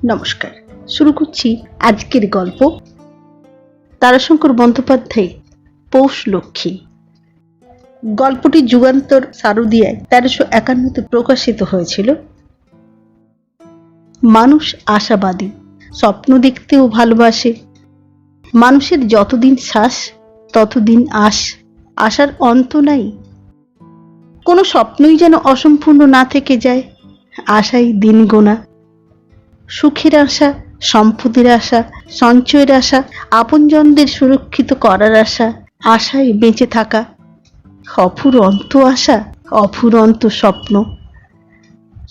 নমস্কার। শুরু করছি আজকের গল্প। তারাশঙ্কর বন্দ্যোপাধ্যায় পৌষ লক্ষ্মী। গল্পটি যুগান্তর শারদিয়ায় 1351-তে প্রকাশিত হয়েছিল। মানুষ আশাবাদী, স্বপ্ন দেখতেও ভালোবাসে। মানুষের যতদিন শ্বাস ততদিন আশার অন্ত নাই। কোনো স্বপ্নই যেন অসম্পূর্ণ না থেকে যায়, আশাই দিন গোনা। সুখের আশা, সম্পদের আশা, সঞ্চয়ের আশা, আপনজনদের সুরক্ষিত করার আশা, আশায় বেঁচে থাকা। অফুরন্ত আশা, অফুরন্ত স্বপ্ন।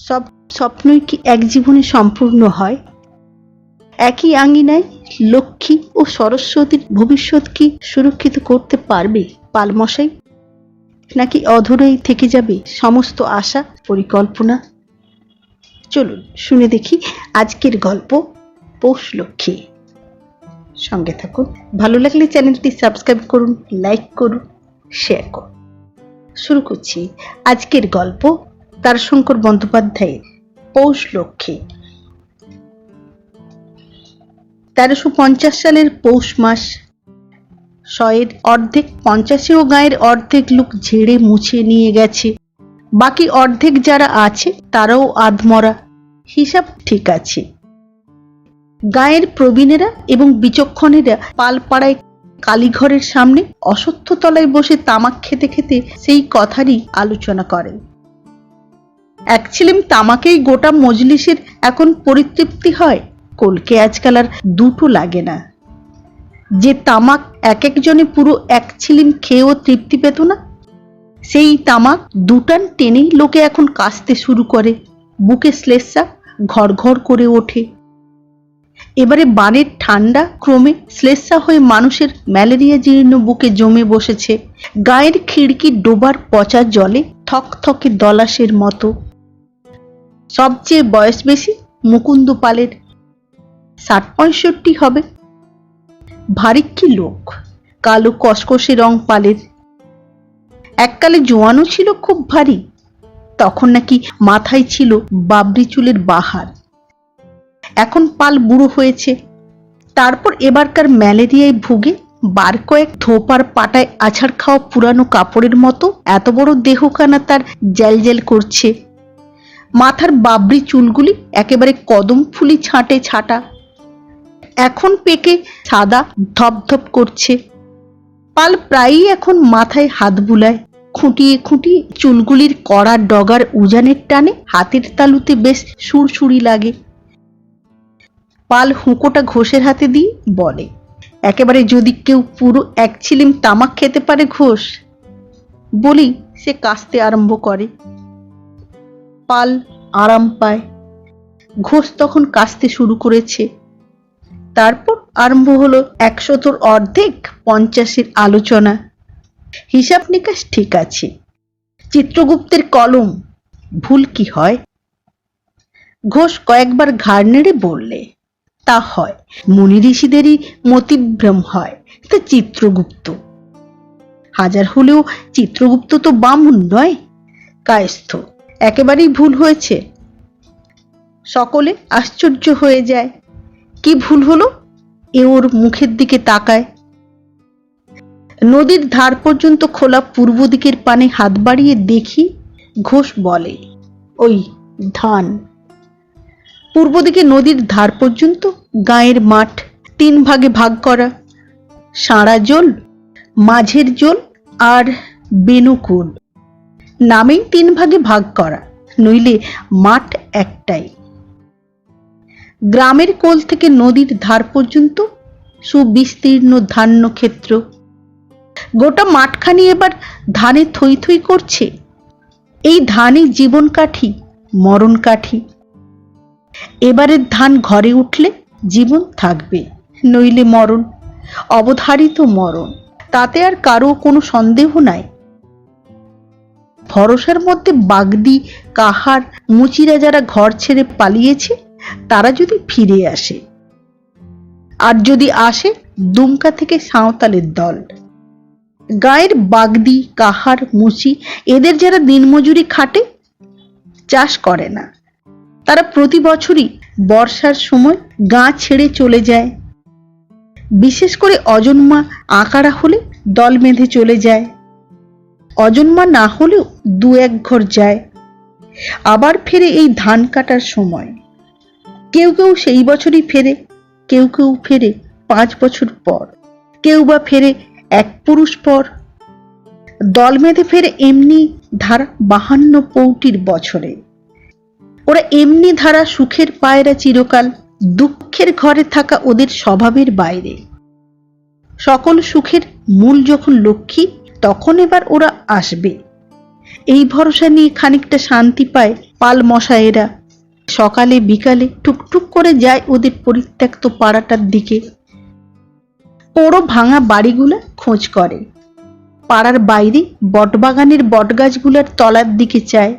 সব স্বপ্নই কি এক জীবনে সম্পূর্ণ হয়? একই আঙিনায় লক্ষ্মী ও সরস্বতীর ভবিষ্যৎ কি সুরক্ষিত করতে পারবে পালমশাই? নাকি অধরেই থেকে যাবে সমস্ত আশা পরিকল্পনা? চলুন শুনে দেখি আজকের গল্প পৌষ লক্ষ্মী। সঙ্গে থাকুন। ভালো লাগলে চ্যানেলটি সাবস্ক্রাইব করুন, লাইক করুন, শেয়ার করুন। শুরু করছি আজকের গল্প তারাশঙ্কর বন্দ্যোপাধ্যায়ের পৌষ লক্ষ্মী। 1350 সালের পৌষ মাস। 100-এর অর্ধেক 50-এও গায়ের অর্ধেক লোক ঝেড়ে মুছে নিয়ে গেছে। বাকি অর্ধেক যারা আছে তারাও আধমরা, হিসাব ঠিক আছে। গায়ের প্রবীণেরা এবং বিচক্ষণেরা পালপাড়ায় কালীঘরের সামনে অশ্বত্থ তলায় বসে তামাক খেতে খেতে সেই কথারই আলোচনা করেন। এক ছিলিম তামাকেই গোটা মজলিসের এখন পরিতৃপ্তি হয়। কলকে আজকাল আর দুটো লাগে না। যে তামাক এক একজনে পুরো এক ছিলিম খেয়েও তৃপ্তি পেত না, সেই তামাক দুটান টেনেই লোকে এখন কাশতে শুরু করে। বুকে শ্লেষা ঘর ঘর করে ওঠে। এবারে বানের ঠান্ডা ক্রমে শ্লেষা হয়ে মানুষের ম্যালেরিয়া জীর্ণ বুকে জমে বসেছে। গায়ের খিড়কি ডোবার পচা জলে থকথকে দলাসের মতো। সবচেয়ে বয়স বেশি মুকুন্দ পালের, 60-65 হবে। ভারী কি লোক, কালো কসকসে রং পালের। এককালে জোয়ানও ছিল খুব ভারী, তখন নাকি মাথায় ছিল বাবরি চুলের বাহার। এখন পাল বুড়ো হয়েছে, তারপর এবারকার ম্যালেরিয়ায় ভুগে বার কয়েক ধোপার পাটায় আছাড় খাওয়া পুরানো কাপড়ের মতো এত বড় দেহখানা তার জ্যাল করছে। মাথার বাবরি চুলগুলি একেবারে কদম ফুলি ছাঁটে ছাটা, এখন পেকে সাদা ধপধপ করছে। পাল প্রায়ই এখন মাথায় হাত বুলায়, খুঁটিয়ে খুঁটিয়ে চুলগুলির কড়া ডগার উজানের টানে হাতের তালুতে বেশ সুরসুরি লাগে। পাল হুঁকোটা ঘোষের হাতে দিয়ে বলে, একেবারে যদি কেউ পুরো এক ছিলিম তামাক খেতে পারে ঘোষ, বলি সে কাশতে আরম্ভ করে। পাল আরাম পায়। ঘোষ তখন কাশতে শুরু করেছে। তারপর আরম্ভ হলো 100-র অর্ধেক 50-এর আলোচনা। হিসাব নিকাশ ঠিক আছে, চিত্রগুপ্তের কলম, ভুল কি হয়? ঘোষ কয়েকবার ঘাড় নেড়ে বললে, তা হয়, মুনি ঋষিদেরই মতিভ্রম হয়, তা চিত্রগুপ্ত হাজার হলেও চিত্রগুপ্ত তো বামুন নয়, কায়স্থ। একেবারেই ভুল হয়েছে। সকলে আশ্চর্য হয়ে যায়। কি ভুল হলো? এ ওর মুখের দিকে তাকায়। নদীর ধার পর্যন্ত খোলা পূর্ব দিকের পানে হাত বাড়িয়ে দেখি। ঘোষ বলে, ওই ধান। পূর্ব দিকে নদীর ধার পর্যন্ত গাঁয়ের মাঠ, 3 ভাগে ভাগ করা। সাঁড়া জোল, মাঝের জোল আর বেনুকুল, নামেই 3 ভাগে ভাগ করা, নইলে মাঠ একটাই। গ্রামের কোল থেকে নদীর ধার পর্যন্ত সুবিস্তীর্ণ ধান্য ক্ষেত্র। গোটা মাঠখানি এবার ধানে থই থই করছে। এই ধানই জীবন কাঠি, মরণ কাঠি। এবারের ধান ঘরে উঠলে জীবন থাকবে, নইলে মরণ, অবধারিত মরণ। তাতে আর কারো কোনো সন্দেহ নাই। ভরসার মধ্যে বাগদি, কাহার, মুচিরা যারা ঘর ছেড়ে পালিয়েছে, তারা যদি ফিরে আসে, আর যদি আসে দুমকা থেকে সাঁওতালের দল। গায়ের বাগদি, কাহার, মুচি এদের যারা দিনমজুরি খাটে, চাষ করে না, তারা প্রতি বছরই বর্ষার সময় গা ছেড়ে চলে যায়। বিশেষ করে অজন্মা আঁকাড়া হলে দল বেঁধে চলে যায়। অজন্মা না হলেও দু এক ঘর যায়। আবার ফেরে এই ধান কাটার সময়। কেউ কেউ সেই বছরই ফেরে, কেউ কেউ ফেরে 5 বছর পর, কেউ বা ফেরে 1 পুরুষ পর। দল বেঁধে ফেরে এমনি ধারা 52 পৌটির বছরে। ওরা এমনি ধারা সুখের পায়রা চিরকাল, দুঃখের ঘরে থাকা ওদের স্বভাবের বাইরে। সকল সুখের মূল যখন লক্ষ্মী, তখন এবার ওরা আসবে। এই ভরসা নিয়ে খানিকটা শান্তি পায় পাল মশায়েরা। সকালে বিকালে টুকটুক করে যায় ওদের পরিত্যক্ত পাড়াটার দিকে। পোড়ো ভাঙা বাড়িগুলা খোঁজ করে। পাড়ার বাইরে বটবাগানের বটগাছগুলার তলার দিকে চায়।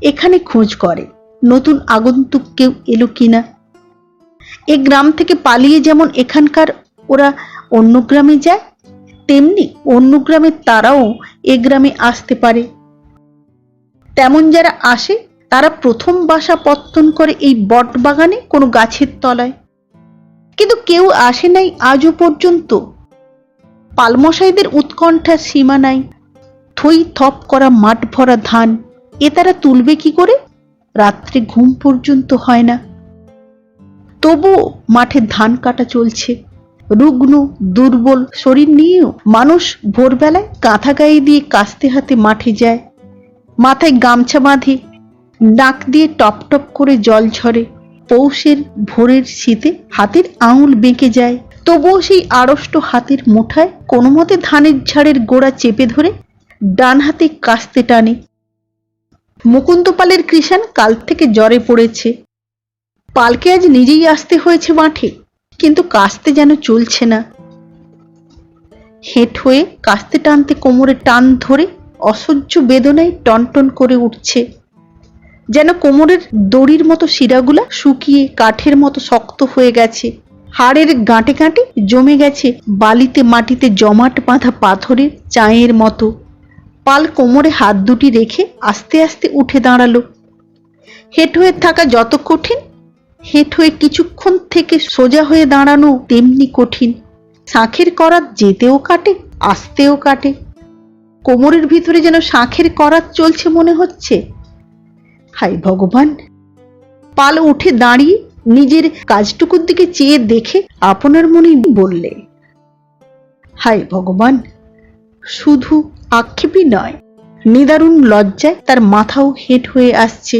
এখানে খোঁজ করে নতুন আগন্তুক কেউ এলো কিনা। এ গ্রাম থেকে পালিয়ে যেমন এখানকার ওরা অন্য গ্রামে যায়, তেমনি অন্য গ্রামের তারাও এ গ্রামে আসতে পারে। তেমন যারা আসে তারা প্রথম বাসা পত্তন করে এই বটবাগানে কোনো গাছের তলায়। কিন্তু কেউ আসে নাই আজও পর্যন্ত। পালমশাইদের উৎকণ্ঠার সীমা নাই। থই থপ করা মাঠ ভরা ধান, এ তারা তুলবে কি করে? রাত্রে ঘুম পর্যন্ত হয় না। তবুও মাঠে ধান কাটা চলছে। রুগ্ন দুর্বল শরীর নিয়েও মানুষ ভোরবেলায় কাঁথা গায়ে দিয়ে কাস্তে হাতে মাঠে যায়। মাথায় গামছা বাঁধে, নাক দিয়ে টপ টপ করে জল ঝরে। পৌষের ভোরের শীতে হাতের আঙুল বেঁকে যায়। তবুও সেই আড়ষ্ট হাতের মুঠায় কোনো মতে ধানের ঝাড়ের গোড়া চেপে ধরে ডান হাতে কাস্তে টানে। মুকুন্দ পালের কৃষাণ কাল থেকে জ্বরে পড়েছে। পালকে আজ নিজেই আসতে হয়েছে মাঠে, কিন্তু কাস্তে যেন চলছে না। হেঁট হয়ে কাস্তে টানতে কোমরে টান ধরে অসহ্য বেদনায় টনটন করে উঠছে। যেন কোমরের দড়ির মতো শিরাগুলা শুকিয়ে কাঠের মতো শক্ত হয়ে গেছে। হাড়ের গাঁটে গাঁটে জমে গেছে বালিতে মাটিতে জমাট বাঁধা পাথরের চাঁয়ের মতো। পাল কোমরে হাত দুটি রেখে আস্তে আস্তে উঠে দাঁড়ালো। হেঁট হয়ে থাকা যত কঠিন, হেঁট হয়ে কিছুক্ষণ থেকে সোজা হয়ে দাঁড়ানো তেমনি কঠিন। শাঁখের করাত যেতেও কাটে, আসতেও কাটে। কোমরের ভিতরে যেন শাঁখের করাত চলছে মনে হচ্ছে। হায় ভগবান! পাল উঠে দাঁড়িয়ে নিজের কাজটুকুর দিকে চেয়ে দেখে আপনার মনে বললে, হায় ভগবান! শুধু আক্ষেপই নয়, নিদারুণ লজ্জায় তার মাথাও হেঁট হয়ে আসছে।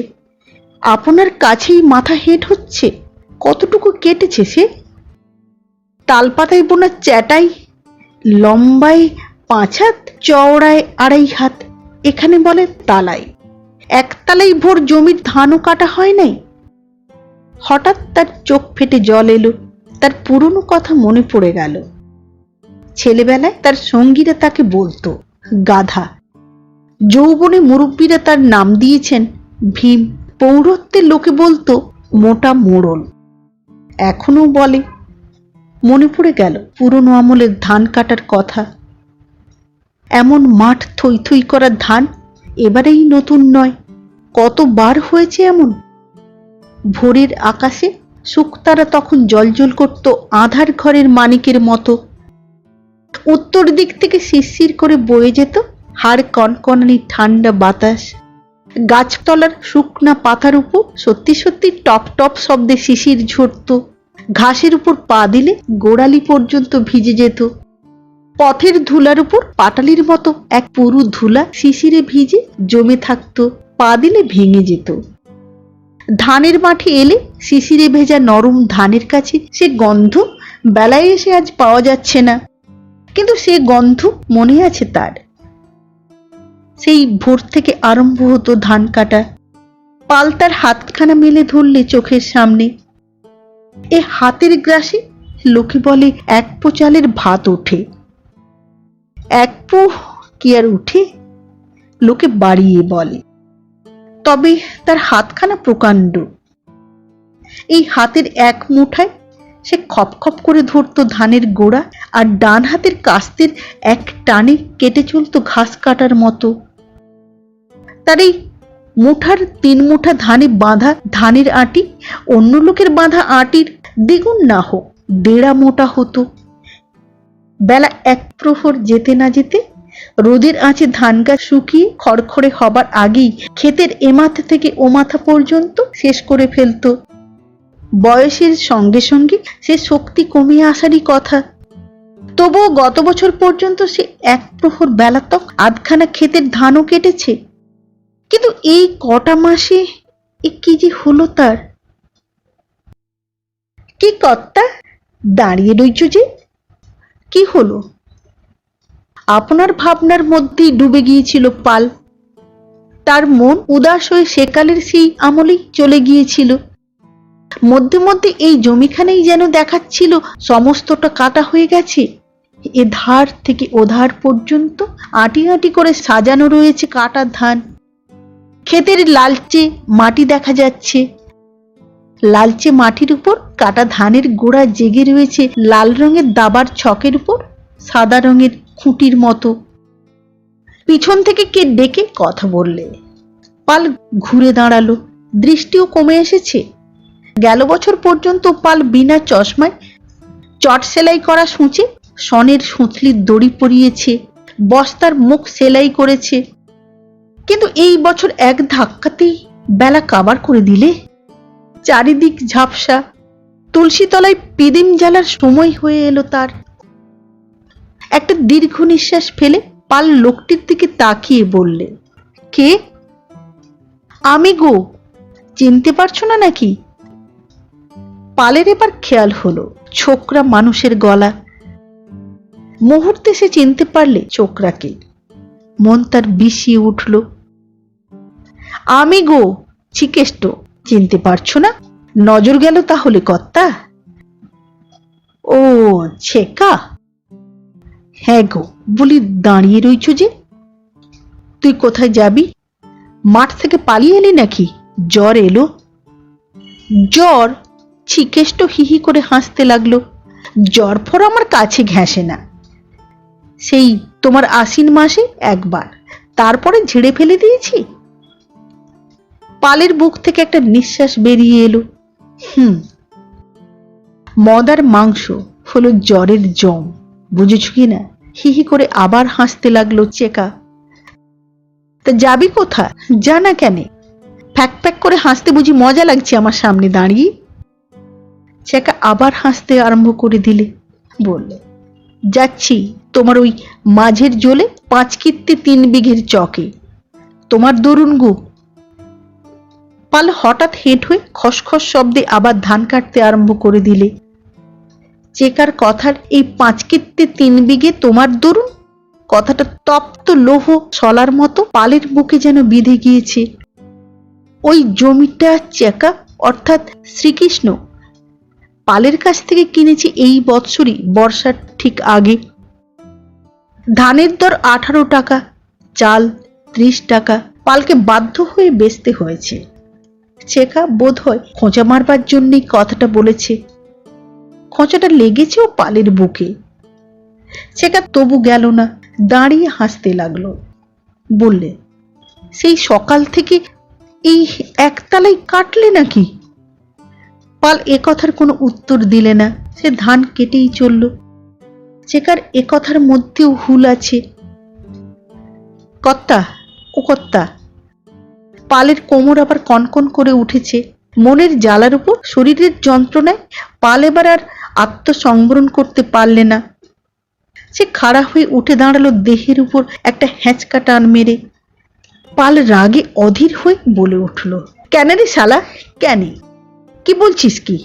আপনার কাছেই মাথা হেঁট হচ্ছে। কতটুকু কেটেছে সে? তালপাতায় বোনা চ্যাটাই লম্বায় 5 হাত, চওড়ায় 2.5 হাত। এখানে বলে তালাই। 1 তালাই ভোর জমির ধানও কাটা হয় নাই। হঠাৎ তার চোখ ফেটে জল এলো। তার পুরনো কথা মনে পড়ে গেল। ছেলেবেলায় তার সঙ্গীরা তাকে বলতো গাধা। যৌবনে মুরব্বীরা তার নাম দিয়েছেন ভীম। পৌরত্বের লোকে বলতো মোটা মোড়ল। এখনো বলে। মনে পড়ে গেল পুরনো আমলের ধান কাটার কথা। এমন মাঠ থই থই করা ধান এবারেই নতুন নয়, কতবার হয়েছে এমন। ভোরের আকাশে শুকতারা তখন জলজল করত আঁধার ঘরের মানিকের মতো। উত্তর দিক থেকে শিরশির করে বয়ে যেত হাড় কনকনানি ঠান্ডা বাতাস। গাছতলার শুকনা পাতার উপর সত্যি সত্যি টপ টপ শব্দে শিশির ঝরত। ঘাসের উপর পা দিলে গোড়ালি পর্যন্ত ভিজে যেত। পথের ধুলার উপর পাটালির মতো এক পুরু ধুলা শিশিরে ভিজে জমে থাকত, পা দিলে ভেঙে যেত। ধানের মাঠে এলে শিশিরে ভেজা নরম ধানের কাছে সে গন্ধ বেলায় এসে আজ পাওয়া যাচ্ছে না, কিন্তু সে গন্ধ মনে আছে তার। সেই ভোর থেকে আরম্ভ হতো ধান কাটা। পাল তার হাতখানা মেলে ধরলে চোখের সামনে। এ হাতের গ্রাসে লোকে বলে 1 পো চালের ভাত ওঠে। 1 পো কি আর উঠে? লোকে বাড়িয়ে বলে। তবে তার হাতখানা প্রকাণ্ড। এই হাতের 1 মুঠায় সে খপ খপ করে ধরতো ধানের গোড়া, আর ডান হাতের কাস্তের 1 টানে কেটে চলতো ঘাস কাটার মতো। তার এই মুঠার 3 মুঠা ধানে বাঁধা ধানের আঁটি অন্য লোকের বাঁধা আঁটির দ্বিগুণ না হোক 1.5 মোটা হতো। বেলা 1 প্রহর যেতে না যেতে রোদের আঁচে ধান গাছ শুকিয়ে খড়খড়ে হবার আগেই ক্ষেতের এ মাথা থেকে ও মাথা পর্যন্ত শেষ করে ফেলত। বয়সের সঙ্গে সঙ্গে সে শক্তি কমে আসারই কথা, তবুও গত বছর পর্যন্ত সে 1 প্রহর বেলা তক আধখানা ক্ষেতের ধানও কেটেছে। কিন্তু এই কটা মাসে কি যে হলো তার। কি কর্তা, দাঁড়িয়ে রইছ যে, কি হলো? আপনার ভাবনার মধ্যেই ডুবে গিয়েছিল পাল। তার মন উদাস হয়ে সেকালের সেই আমলেই চলে গিয়েছিল। মধ্যে মধ্যে এই জমিখানেই যেন দেখাচ্ছিল সমস্তটা কাটা হয়ে গেছে। এ ধার থেকে ওধার পর্যন্ত আঁটি আঁটি করে সাজানো রয়েছে কাটা ধান। ক্ষেতের লালচে মাটি দেখা যাচ্ছে, লালচে মাটির উপর কাটা ধানের গোড়া জেগে রয়েছে লাল রঙের দাবার ছকের উপর সাদা রঙের খুঁটির মতো। পিছন থেকে কে ডেকে কথা বললে। পাল ঘুরে দাঁড়ালো, দৃষ্টিও কমে এসেছে। গেল বছর পর্যন্ত পাল বিনা চশমায় চট সেলাই করা সূচে সনের সুতলির দড়ি পরিয়েছে, বস্তার মুখ সেলাই করেছে। কিন্তু এই বছর এক ধাক্কাতেই বেলা কাবার করে দিলে। চারিদিক ঝাপসা, তুলসী তলায় পিদিম জ্বালার সময় হয়ে এলো তার। একটা দীর্ঘ নিঃশ্বাস ফেলে পাল লোকটির দিকে তাকিয়ে বললে, কে? আমি গো, চিনতে পারছো না নাকি? পালের এবার খেয়াল হলো ছোকরা মানুষের গলা। মুহূর্তে সে চিনতে পারলে ছোকরাকে। মন তার বিষিয়ে উঠল। আমি গো, চিকেষ্ট, চিনতে পারছো না? নজর গেল তাহলে কর্তা? ও ছেকা, হ্যাঁ গো, বলি দাঁড়িয়ে রইছ যে। তুই কোথায় যাবি? মাঠ থেকে পালিয়ে এলি নাকি? জ্বর এলো? জ্বর? চিকেষ্ট হিহি করে হাসতে লাগলো। জ্বর ফর আমার কাছে ঘেঁষে না। সেই তোমার আশ্বিন মাসে একবার, তারপরে ঝেড়ে ফেলে দিয়েছি। পালের বুক থেকে একটা নিঃশ্বাস বেরিয়ে এলো। মদ আর মাংস হলো জ্বরের জম, বুঝেছ কি না? হিহি করে আবার হাসতে লাগলো চেকা। তা যাবি কোথায়? যা না কেন? ফ্যাক ফ্যাক করে হাসতে বুঝি মজা লাগছে আমার সামনে দাঁড়িয়ে? চেকা আবার হাসতে আরম্ভ করে দিলে। বললে, যাচ্ছি তোমার ওই মাঝের জলে 5 কিত্তে 3 বিঘের চকে। তোমার দরুন গো। পাল হঠাৎ হেঁট হয়ে খসখস শব্দে আবার ধান কাটতে আরম্ভ করে দিলে। চেকার কথার এই 5 কিত্তে 3 বিঘে তোমার দরুন কথাটা তপ্ত লৌহ শলার মতো পালের বুকে যেন বিঁধে গিয়েছে। ওই জমিটা চেকা অর্থাৎ শ্রীকৃষ্ণ পালের কাছ থেকে কিনেছে এই বৎসরই বর্ষার ঠিক আগে। ধানের দর 18 টাকা, চাল 30 টাকা। পালকে বাধ্য হয়ে বেচতে হয়েছে। চেকা বোধ হয় খোঁচা মারবার জন্যই কথাটা বলেছে। খোঁচাটা লেগেছেও পালের বুকে। চেকা তবু গেল না, দাঁড়িয়ে হাসতে লাগলো। বললে, সেই সকাল থেকে এই একতলায় কাটলে নাকি? পাল এ কথার কোনো উত্তর দিলে না, সে ধান কেটেই চলল। চেকার এ কথার মধ্যেও হুল আছে। কর্তা, ও কর্তা। পালের কোমর আবার কনকন করে উঠেছে। মনের জ্বালার উপর শরীরের যন্ত্রণায় পাল এবার আর আত্মসংবরণ করতে পারলে না। সে খাড়া হয়ে উঠে দাঁড়ালো দেহের উপর একটা হ্যাঁচকা টান মেরে। পাল রাগে অধীর হয়ে বলে উঠল, কেন রে শালা, কেন? কি বলছিস কি?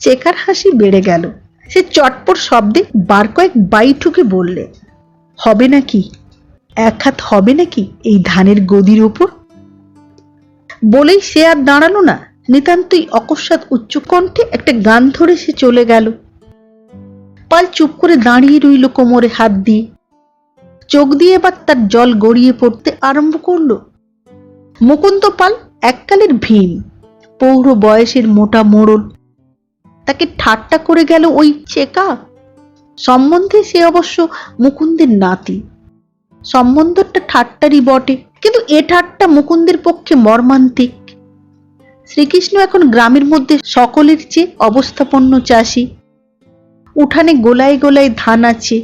চেকার হাসি বেড়ে গেল। সে চটপট শব্দে বার কয়েক বাই ঠুকে বললে, হবে নাকি? 1 হাত হবে নাকি এই ধানের গদির উপর? বলেই সে আর দাঁড়ালো না, নিতান্তই অকস্মাৎ উচ্চকণ্ঠে একটা গান ধরে সে চলে গেল। পাল চুপ করে দাঁড়িয়ে রইল কোমরে হাত দিয়ে। চোখ দিয়ে এবার তার জল গড়িয়ে পড়তে আরম্ভ করলো। মুকুন্দ পাল এককালের ভীম, পৌর বয়সের মোটা মোড়ল। তাকে ঠাট্টা করে গেল ওই চেকা। সম্বন্ধে সে অবশ্য মুকুন্দের নাতি। সম্বন্ধটা ঠাট্টারই বটে, কিন্তু এ ঠাট্টা মুকুন্দের পক্ষে মর্মান্তিক। শ্রীকৃষ্ণ এখন গ্রামের মধ্যে সকলের চেয়ে অবস্থাপন্ন চাষী। উঠানে গোলায় গোলায় ধান আছে,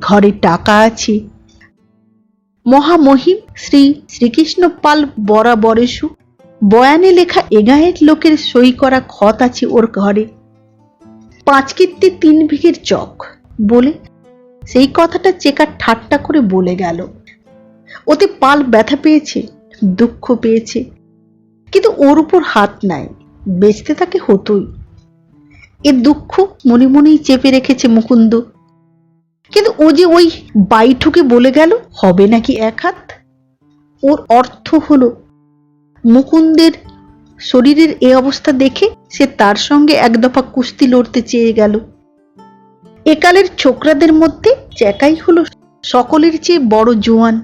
ঘরে টাকা আছে। মহামহিম শ্রী শ্রীকৃষ্ণ পাল বরাবরেশু বয়ানে লেখা এগায়ের লোকের সই করা খত আছে ওর ঘরে। 5 কীর্তি 3 বিঘের চক বলে সেই কথাটা চেকা ঠাট্টা করে বলে গেল। ওতে পাল ব্যথা পেয়েছে, দুঃখ পেয়েছে, কিন্তু ওর উপর হাত নাই, বেচতে তাকে হতোই। এ দুঃখ মনে মনেই চেপে রেখেছে মুকুন্দ। কিন্তু ও যে ওই বাইঠুকে বলে গেল হবে নাকি 1 হাত, ওর অর্থ হলো মুকুন্দের শরীরের এ অবস্থা দেখে সে তার সঙ্গে 1 দফা কুস্তি লড়তে চেয়ে গেল। একালের ছোকরাদের মধ্যে চেকাই হলো সকলের চেয়ে বড় জোয়ান।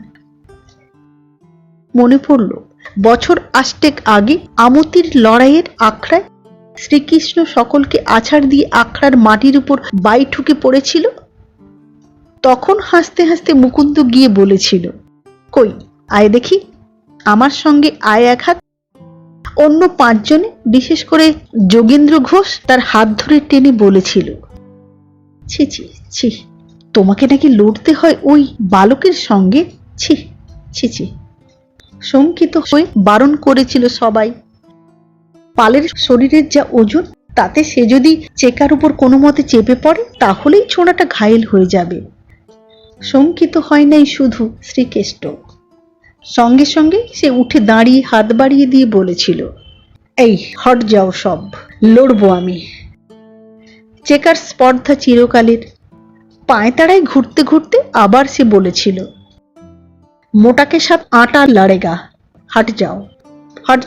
মনে পড়ল বছর 8 আগে আমতির লড়াইয়ের আখড়ায় শ্রীকৃষ্ণ সকলকে আছাড় দিয়ে আখড়ার মাটির উপর বাইঠুকে পড়েছিল। তখন হাসতে হাসতে মুকুন্দ গিয়ে বলেছিল, কই আয় দেখি, আমার সঙ্গে আয় 1 হাত। অন্য 5 জনে, বিশেষ করে যোগেন্দ্র ঘোষ তার হাত ধরে টেনে বলেছিল, ছি ছি ছি, তোমাকে নাকি লড়তে হয় ওই বালকের সঙ্গে, ছি ছি ছি। শঙ্কিত হয়ে বারণ করেছিল সবাই। পালের শরীরের যা ওজন, তাতে সে যদি চেকার উপর কোনো মতে চেপে পড়ে তাহলেই ছোড়াটা ঘায়েল হয়ে যাবে। শঙ্কিত হয় নাই শুধু শ্রীকেষ্ট, সঙ্গে সঙ্গে সে উঠে দাঁড়িয়ে হাত বাড়িয়ে দিয়ে বলেছিল, এই হট যাও সব, লড়বো আমি। চেকার স্পর্ধা চিরকালের। পায়ে তাড়ায় ঘুরতে ঘুরতে আবার সে বলেছিল, মোটাকে সাথ আটা লড়েগা, হট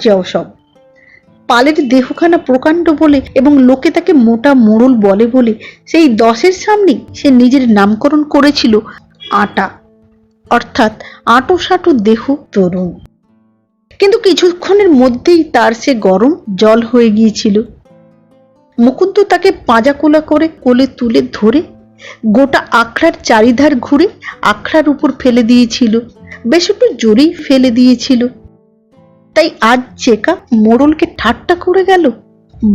যাও সব। পালের দেহখানা প্রকাণ্ড বলে এবং লোকে তাকে মোটা মোড়ল বলে বলে সেই 10-এর সামনে সে নিজের নামকরণ করেছিল আটা, অর্থাৎ আঁটো সাঁটো দেহ তরুণ। কিন্তু কিছুক্ষণের মধ্যেই তার সে গরম জল হয়ে গিয়েছিল। মুকুন্দ তাকে পাঁজা করে কোলে তুলে ধরে গোটা আখড়ার চারিধার ঘুরে আখড়ার উপর ফেলে দিয়েছিল, বেশ একটু জোরেই ফেলে দিয়েছিল। তাই আজ চেকা মোড়লকে ঠাট্টা করে গেল,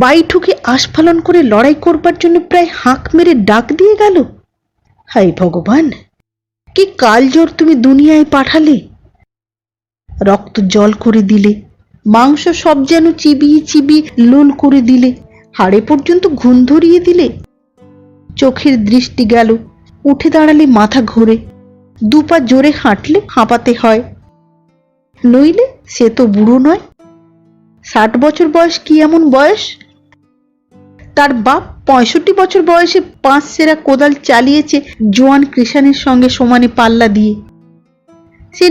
বাইঠুকে আস্ফালন করে লড়াই করবার জন্য প্রায় হাঁক মেরে ডাক দিয়ে গেল। হায় ভগবান, কি কালজোর তুমি দুনিয়ায় পাঠালে! রক্ত জল করে দিলে, মাংস সব যেন চিবিয়ে চিবিয়ে লোল করে দিলে, হাড়ে পর্যন্ত ঘুণ ধরিয়ে দিলে। চোখের দৃষ্টি গেল, উঠে দাঁড়ালে মাথা ঘোরে, 2 পা জোরে হাঁটলে হাঁপাতে হয়। নইলে সে তো বুড়ো নয়, 60 বছর বয়স কি এমন বয়স? তার বাপ 65 বছর বয়সে 5 সেরা কোদাল চালিয়েছে জোয়ান কৃষাণের সঙ্গে সমানে পাল্লা দিয়ে। সে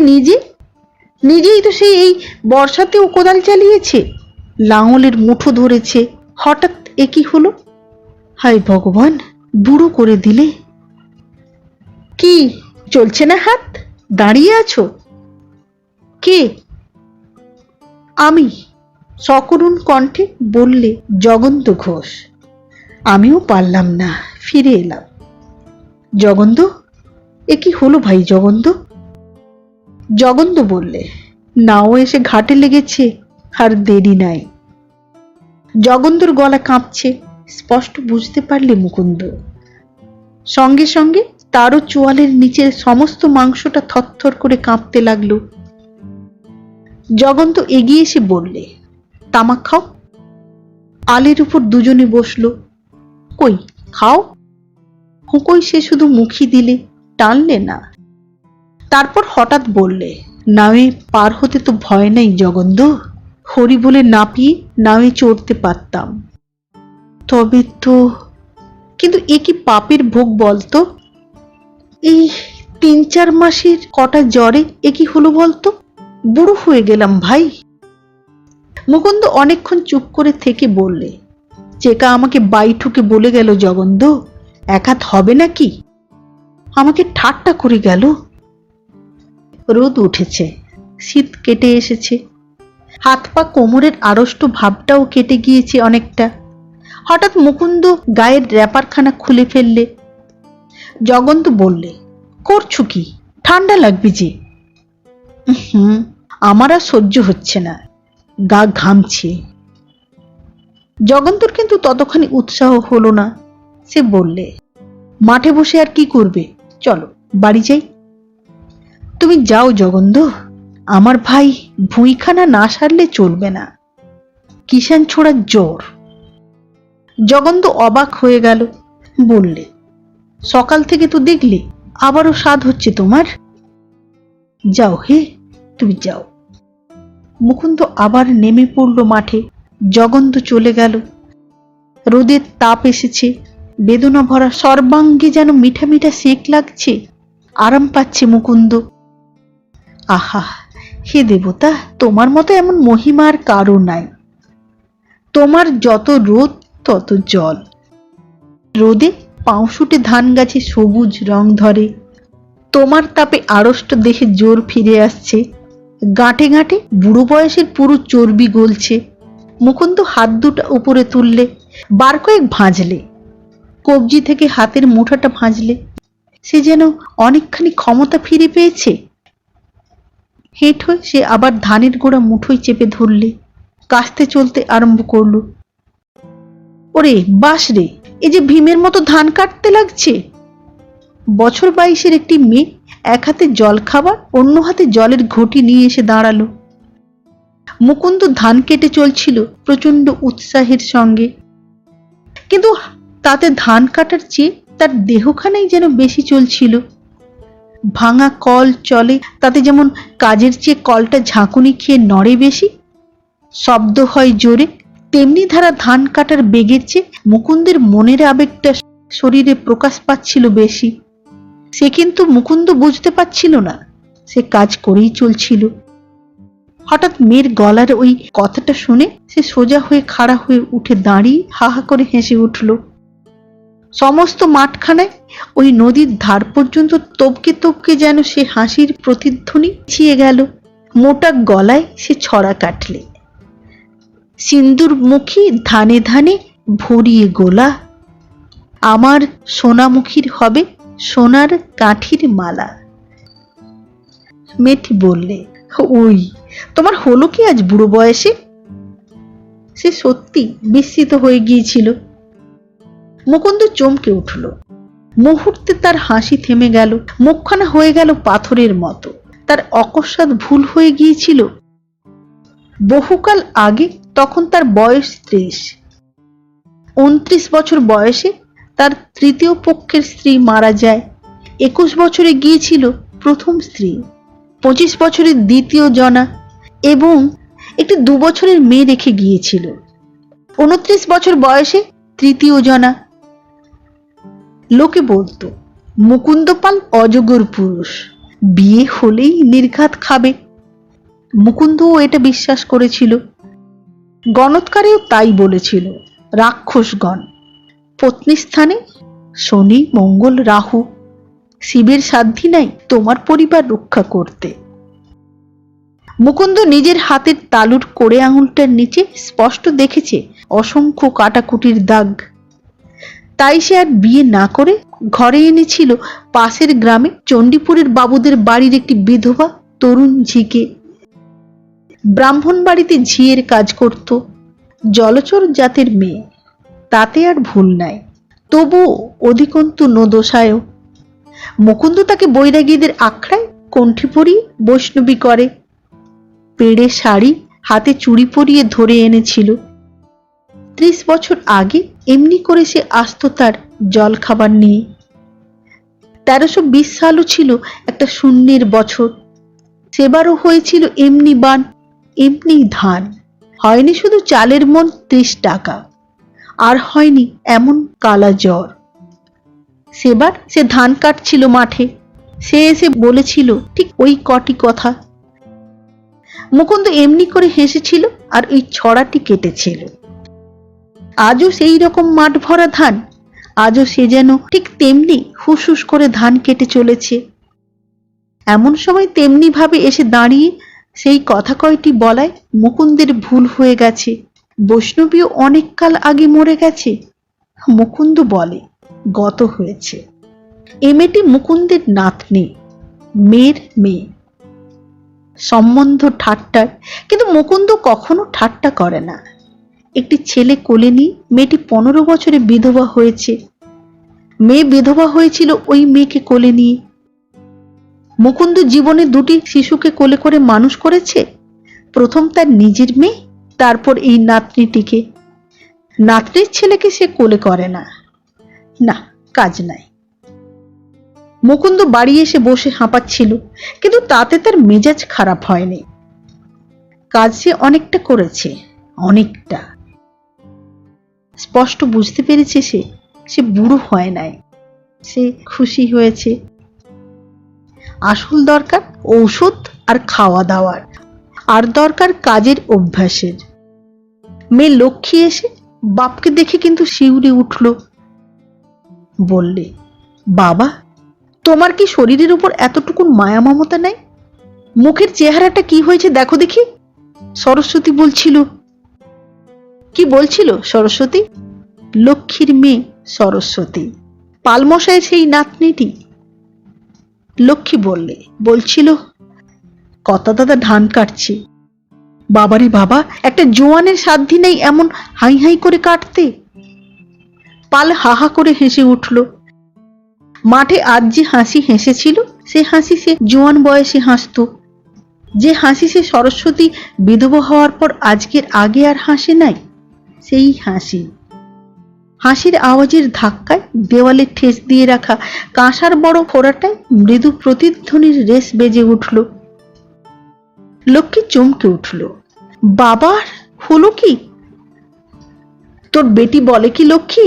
নিজেই তো সেই এই বর্ষাতেও কোদাল চালিয়েছে, লাঙলের মুঠো ধরেছে। হঠাৎ এ কি হলো! হায় ভগবান, বুড়ো করে দিলে। কি চলছে না হাত? দাঁড়িয়ে আছো? কে? আমি, সকরুণ কণ্ঠে বললে জগন্ত ঘোষ। আমিও পারলাম না, ফিরে এলাম। জগন্ত, এ কি হলো ভাই জগন্ত? জগন্ত বললে, নাও এসে ঘাটে লেগেছে, আর দেরি নাই। জগন্তর গলা কাঁপছে, স্পষ্ট বুঝতে পারলে মুকুন্দ। সঙ্গে সঙ্গে তারও চোয়ালের নিচের সমস্ত মাংসটা থরথর করে কাঁপতে লাগলো। জগন্ত এগিয়ে এসে বললে, তামাক খাও। আলের উপর দুজনে বসলো। কই খাও। হুঁকোই সে শুধু মুখি দিলে, টানলে না। তারপর হঠাৎ বললে, নাওয়ে পার হতে তো ভয় নেই জগন্ত, হরি বলে নাপিয়ে নাওয়ে চড়তে পারতাম। তবে তো, কিন্তু এ কি পাপের ভোগ বলতো? এই 3-4 মাসের কটা জ্বরে এ কি হলো বলতো? বুড়ো হয়ে গেলাম ভাই। মুকুন্দ অনেকক্ষণ চুপ করে থেকে বললে, চেকা আমাকে বাইঠুকে বলে গেল জগন্ত, 1 হাত হবে নাকি? আমাকে ঠাট্টা করে গেল। রোদ উঠেছে, শীত কেটে এসেছে, হাত পা কোমরের আড়ষ্ট ভাবটাও কেটে গিয়েছে অনেকটা। হঠাৎ মুকুন্দ গায়ের র্যাপারখানা খুলে ফেললে। জগন্ত বললে, করছো কি? ঠান্ডা লাগবে যে। আমার আর সহ্য হচ্ছে না, গা ঘামছে। জগন্তর কিন্তু ততখানি উৎসাহ হলো না। সে বললে, মাঠে বসে আর কি করবে, চলো বাড়ি যাই। তুমি যাও জগন্ধ, আমার ভাই ভুঁইখানা না সারলে চলবে না, কিষান ছোড়ার জ্বর। জগন্ত অবাক হয়ে গেল, বললে, সকাল থেকে তো দেখলে আবারও স্বাদ হচ্ছে তোমার। যাও হে, তুমি যাও। মুকুন্দ আবার নেমে পড়ল মাঠে। জগন্ত চলে গেল। রোদের তাপ এসেছে, বেদনা ভরা সর্বাঙ্গে যেন মিঠা মিঠা সেঁক লাগছে। আরাম পাচ্ছে মুকুন্দ। আহা, হে দেবতা, তোমার মতো এমন মহিমা আর কারো নাই। তোমার যত রোদ তত জল। রোদে পাউশুটে ধান গাছে সবুজ রং ধরে, তোমার তাপে আড়ষ্ট দেহে জোর ফিরে আসছে। গাঁটে গাঁটে বুড়ো বয়সের পুরো চর্বি গলছে। মুকুন্দ হাত দুটো উপরে তুললে, বার কয়েক ভাঁজলে, কবজি থেকে হাতের মুঠাটা ভাঁজলে, সে যেন অনেকখানি ক্ষমতা ফিরে পেয়েছে। হেঁট হয়ে সে আবার ধানের গোড়া মুঠোয় চেপে ধরলে, কাস্তে চলতে আরম্ভ করলো। ওরে বাস রে, এই যে ভীমের মতো ধান কাটতে লাগছে। বছর 22-এর একটি মেয়ে এক হাতে জল খাবার, অন্য হাতে জলের ঘটি নিয়ে এসে দাঁড়ালো। মুকুন্দ ধান কেটে চলছিল প্রচন্ড উৎসাহের সঙ্গে, কিন্তু তাতে ধান কাটার চেয়ে তার দেহখানাই যেন বেশি চলছিল। ভাঙা কল চলে, তাতে যেমন কাজের চেয়ে কলটা ঝাঁকুনি খেয়ে নড়ে বেশি, শব্দ হয় জোরে, তেমনি ধারা ধান কাটার বেগের চেয়ে মুকুন্দের মনের আবেগটা শরীরে প্রকাশ পাচ্ছিল বেশি। সে কিন্তু মুকুন্দ বুঝতে পারছিল না, সে কাজ করেই চলছিল। হঠাৎ মেয়ের গলার ওই কথাটা শুনে সে সোজা হয়ে খাড়া হয়ে উঠে দাঁড়িয়ে হা হা করে হেসে উঠল। সমস্ত মাঠখানায় ওই নদীর ধার পর্যন্ত তবকে তবকে যেন সে হাসির প্রতিধ্বনি ছিয়ে গেল। মোটা গলায় সে ছড়া কাটলে, সিন্দুর মুখী ধানে ধানে ভরিয়ে গোলা, আমার সোনামুখীর হবে সোনার কাঠির মালা। মেয়েটি বললে, ওই তোমার হলো কি আজ বুড়ো বয়সে? সে সত্যি বিস্মিত হয়ে গিয়েছিল। মুকুন্দ চমকে উঠল। মুহূর্তে তার হাসি থেমে গেল, মুখখানা হয়ে গেল পাথরের মতো। তার অকস্মাৎ ভুল হয়ে গিয়েছিল। বহুকাল আগে, তখন তার বয়স 30। 29 বছর বয়সে তার তৃতীয় পক্ষের স্ত্রী মারা যায়। 21 বছরে গিয়েছিল প্রথম স্ত্রী, 25 বছরের দ্বিতীয় জনা এবং একটি 2 বছরের মেয়ে রেখে গিয়েছিল। 29 বছর বয়সে তৃতীয় জনা। লোকে বলতো মুকুন্দ পাল অজগর পুরুষ, বিয়ে হলেই নির্ঘাত খাবে। মুকুন্দও এটা বিশ্বাস করেছিল। গণৎকারেও তাই বলেছিল, রাক্ষসগণ। পত্নী স্থানে শনি মঙ্গল রাহু, শিবের সাধ্যি নাই তোমার পরিবার রক্ষা করতে। মুকুন্দ নিজের হাতের তালুর কোড়ে আঙুলটার নিচে স্পষ্ট দেখেছে অসংখ্য কাটাকুটির দাগ। তাই সে আর বিয়ে না করে ঘরে এনেছিল পাশের গ্রামে চণ্ডীপুরের বাবুদের বাড়ির একটি বিধবা তরুণ ঝিকে। ব্রাহ্মণ বাড়িতে ঝিয়ের কাজ করত, জলচর জাতের মেয়ে, তাতে আর ভুল নাই। তবুও অধিকন্তু ন দোষায়। মুকুন্দ তাকে বৈরাগীদের আখড়ায় কণ্ঠী পরিয়ে বৈষ্ণবী করে। পেড়ে শাড়ি হাতে চুড়ি পরিয়ে ধরে এনেছিল। 30 বছর আগে এমনি করে সে আসতো তার জল খাবার নিয়ে। 1320 সালও ছিল একটা শূন্যের বছর। সেবারও হয়েছিল এমনি বান, এমনি ধান। হয়নি শুধু চালের মন 30 টাকা, আর হয়নি এমন কালা জ্বর। সেবার সে ধান কাটছিল মাঠে। সে এসে বলেছিল ঠিক ওই কটি কথা। মুকুন্দ এমনি করে হেসেছিল আর ওই ছড়াটি কেটেছিল। আজও সেই রকম মাঠ ভরা ধান, আজও সে যেন ঠিক তেমনি হুসহুস করে ধান কেটে চলেছে। এমন সময় তেমনি ভাবে এসে দাঁড়িয়ে সেই কথা কয়টি বলায় মুকুন্দের ভুল হয়ে গেছে। বৈষ্ণবীও অনেক কাল আগে মরে গেছে। মুকুন্দ বলে, গত হয়েছে। এ মেয়েটি মুকুন্দের নাতনি, মেয়ের মেয়ে। সম্বন্ধ ঠাট্টার, কিন্তু মুকুন্দ কখনো ঠাট্টা করে না। একটি ছেলে কোলে নিয়ে মেয়েটি 15 বছরে বিধবা হয়েছে। মেয়ে বিধবা হয়েছিল ওই মেয়েকে কোলে নিয়ে। মুকুন্দ জীবনে দুটি শিশুকে কোলে করে মানুষ করেছে, প্রথম তার নিজের মেয়ে, তারপর এই নাতনিটিকে। নাতনির ছেলেকে সে কোলে করে না। না, কাজ নাই। মুকুন্দ বাড়ি এসে বসে হাঁপাচ্ছিল, কিন্তু তাতে তার মেজাজ খারাপ হয়নি। কাজ সে অনেকটা করেছে, অনেকটা। স্পষ্ট বুঝতে পেরেছে সে বুড়ো হয় নাই, সে খুশি হয়েছে। আসল দরকার ঔষধ আর খাওয়া দাওয়ার, আর দরকার কাজের অভ্যাসের। মেয়ে লক্ষ্মী এসে বাপকে দেখে কিন্তু শিউরে উঠল। বললে, বাবা, তোমার কি শরীরের উপর এতটুকু মায়া মমতা নাই? মুখের চেহারাটা কি হয়েছে দেখো দেখি। সরস্বতী বলছিল। কি বলছিল সরস্বতী? লক্ষ্মীর মেয়ে সরস্বতী, পালমশায় সেই নাতনিটি। লক্ষ্মী বলছিল, কর্তা দাদা ধান কাটছে। বাবারে বাবা, একটা জোয়ানের সাধ্যি নেই এমন হাই হাই করে কাটতে। পাল হাহা করে হেসে উঠল। মাঠে আজ যে হাসি হেসেছিল, সে হাসি সে জোয়ান বয়সে হাসত। যে হাসি সে সরস্বতী বিধবা হওয়ার পর আজকের আগে আর হাসে নাই, সেই হাসি। হাসির আওয়াজের ধাক্কায় দেওয়ালে ঠেস দিয়ে রাখা কাঁসার বড় ফোড়াটায় মৃদু প্রতিধ্বনির রেশ বেজে উঠল। লক্ষ্মী চমকে উঠল। বাবার হলো কি? তোর বেটি বলে কি লক্ষ্মী?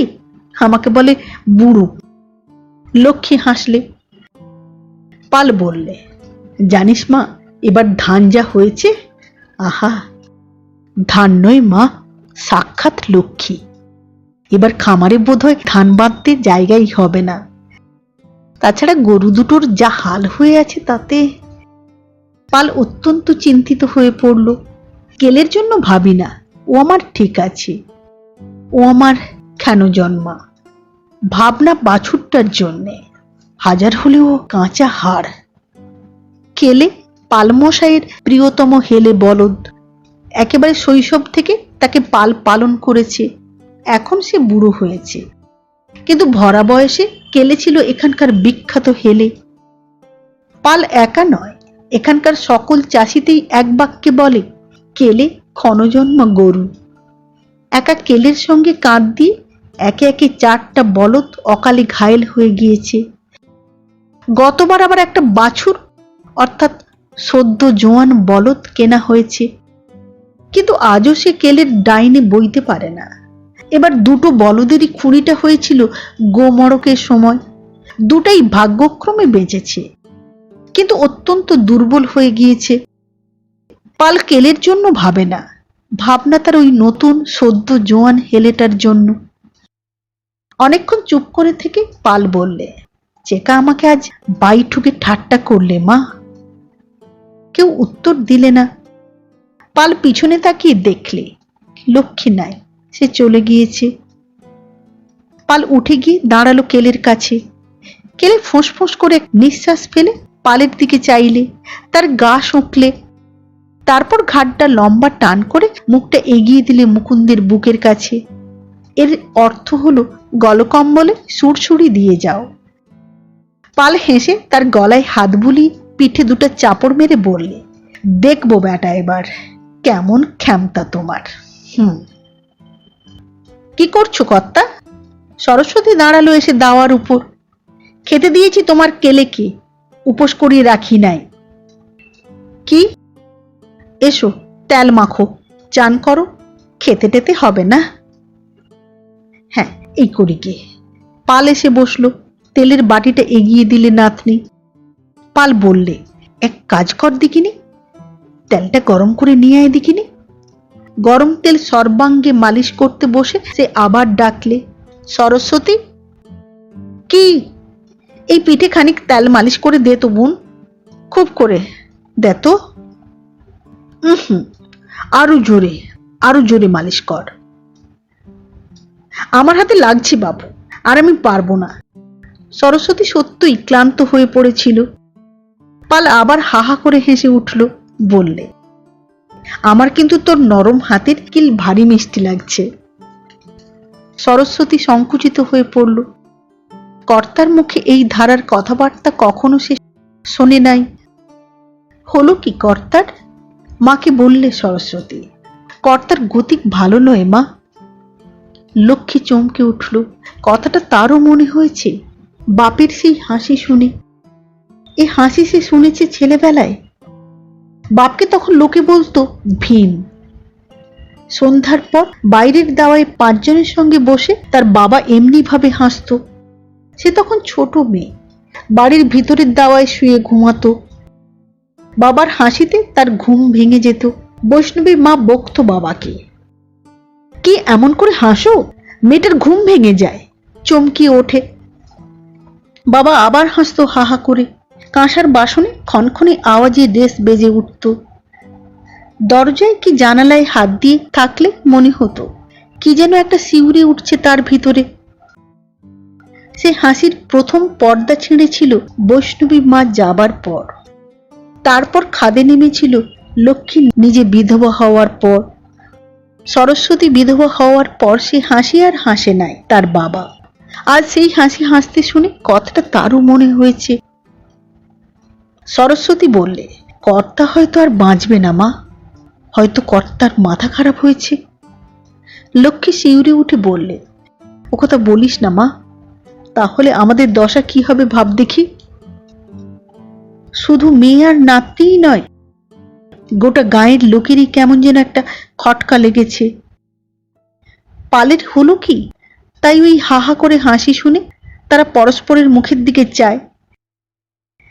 আমাকে বলে বুড়ো। লক্ষ্মী হাসলে। পাল বললে, জানিস মা, এবার ধান যা হয়েছে, আহা! ধান নয় মা, সাক্ষাৎ লক্ষ্মী। এবার খামারে বোধহয় ধান বাঁধতে জায়গাই হবে না। তাছাড়া গরু দুটোর যা হাল হয়ে আছে তাতে। পাল অত্যন্ত চিন্তিত হয়ে পড়ল। কেলের জন্য ভাবি না, ও আমার ঠিক আছে। ও আমার কেন জন্মা? ভাবনা বাছুরটার জন্যে, হাজার হলেও কাঁচা হাড়। কেলে পালমশাইয়ের প্রিয়তম হেলে বলদ। একেবারে শৈশব থেকে তাকে পাল পালন করেছে। এখন সে বুড়ো হয়েছে, কিন্তু ভরা বয়সে কেলে ছিল এখানকার বিখ্যাত হেলে। পাল একা নয়, এখানকার সকল চাষিতেই এক বাক্যে বলে, কেলে ক্ষণজন্মা গরু। একা কেলের সঙ্গে কাঁধ দিয়ে একে একে 4টা বলদ অকালে ঘায়েল হয়ে গিয়েছে। গতবার আবার একটা বাছুর অর্থাৎ সদ্য জোয়ান বলদ কেনা হয়েছে, কিন্তু আজও সে কেলের ডাইনে বইতে পারে না। এবার দুটো বলদেরই খুঁড়িটা হয়েছিল গোমড়কের সময়। দুটাই ভাগ্যক্রমে বেঁচেছে, কিন্তু অত্যন্ত দুর্বল হয়ে গিয়েছে। পাল কেলের জন্য ভাবে না, ভাবনা তার ওই নতুন সদ্য জোয়ান হেলেটার জন্য। অনেকক্ষণ চুপ করে থেকে পাল বললে, চেকা আমাকে আজ বাইঠুকে ঠাট্টা করলে মা। কেউ উত্তর দিলে না। পাল পিছনে তাকিয়ে দেখলে লক্ষ্মী নাই, সে চলে গিয়েছে। পাল উঠে গিয়ে দাঁড়ালো কেলের কাছে। কেলে ফোঁস করে নিঃশ্বাস ফেলে পালের দিকে চাইলে, তার গা শুঁকলে। তারপর ঘাটটা লম্বা টান করে মুখটা এগিয়ে দিলে মুকুন্দের বুকের কাছে। এর অর্থ হলো গলকম্বলে সুরসুরি দিয়ে যাও। পাল হেসে তার গলায় হাত বুলিয়ে পিঠে দুটো চাপড় মেরে বললে, দেখবো বেটা এবার কেমন ক্ষমতা তোমার। কি করছো কর্তা? সরস্বতী দাঁড়ালো এসে দাওয়ার উপর। খেতে দিয়েছি তোমার কেলেকে, উপোস করিয়ে রাখি নাই। কি? এসো তেল মাখো, চান করো, খেতে টেতে হবে না। হ্যাঁ, এই করি গে। পাল এসে বসলো, তেলের বাটিটা এগিয়ে দিলে নাতনি। পাল বললে, এক কাজ কর দেখিনি, তেলটা গরম করে নিয়ে আয় দেখিনি। গরম তেল সর্বাঙ্গে মালিশ করতে বসে সে আবার ডাকলে, সরস্বতী। কি? এই পিঠে খানিক তেল মালিশ করে দে তো বোন, খুব করে দে তো। আরো জোরে মালিশ কর। আমার হাতে লাগছে বাবু, আর আমি পারবো না। সরস্বতী সত্যই ক্লান্ত হয়ে পড়েছিল। পাল আবার হাহা করে হেসে উঠল। বললে, আমার কিন্তু তোর নরম হাতের কিল ভারী মিষ্টি লাগছে। সরস্বতী সংকুচিত হয়ে পড়ল। কর্তার মুখে এই ধারার কথাবার্তা কখনো সে শোনে নাই। হলো কি কর্তার? মাকে বললে সরস্বতী। কর্তার গতিক ভালো নয় মা। লক্ষ্মী চমকে উঠল। কথাটা তারও মনে হয়েছে বাপের সেই হাসি শুনে। এ হাসি সে শুনেছে ছেলেবেলায়। বাপকে তখন লোকে বলতো ভীম। সন্ধ্যার পর বাইরের দাওয়ায় 5 জনের সঙ্গে বসে তার বাবা এমনি ভাবে হাসত। সে তখন ছোট মেয়ে, বাড়ির ভিতরের দাওয়ায় শুয়ে ঘুমাতো। বাবার হাসিতে তার ঘুম ভেঙে যেত। বৈষ্ণবীর মা বকতো বাবাকে, কি এমন করে হাসো, মেয়েটার ঘুম ভেঙে যায়। চমকিয়ে ওঠে। বাবা আবার হাসতো হা হা করে। কাঁসার বাসনে ক্ষণক্ষণে আওয়াজে রেস বেজে উঠত। দরজায় কি জানালায় হাত দিয়ে থাকলে মনে হতো কি যেন একটা শিউরে উঠছে তার ভিতরে। সে হাসির প্রথম পর্দা ছিঁড়েছিল বৈষ্ণবী মা যাবার পর। তারপর খাদে নেমেছিল লক্ষ্মী নিজে বিধবা হওয়ার পর। সরস্বতী বিধবা হওয়ার পর সে হাসি আর হাসে নাই তার বাবা। আজ সেই হাসি হাসতে শুনে কথাটা তারও মনে হয়েছে। সরস্বতী বললে, কর্তা হয়তো আর বাঁচবে না মা, হয়তো কর্তার মাথা খারাপ হয়েছে। লক্ষ্মী শিউরে উঠে বললে, ও কথা বলিস না মা, তাহলে আমাদের দশা কি হবে ভাব দেখি। শুধু মেয়ে আর নাতনিই নয়, গোটা গায়ের লোকেরই কেমন যেন একটা খটকা লেগেছে। পালের হলো কি, তাই ওই হাহা করে হাসি শুনে তারা পরস্পরের মুখের দিকে চায়।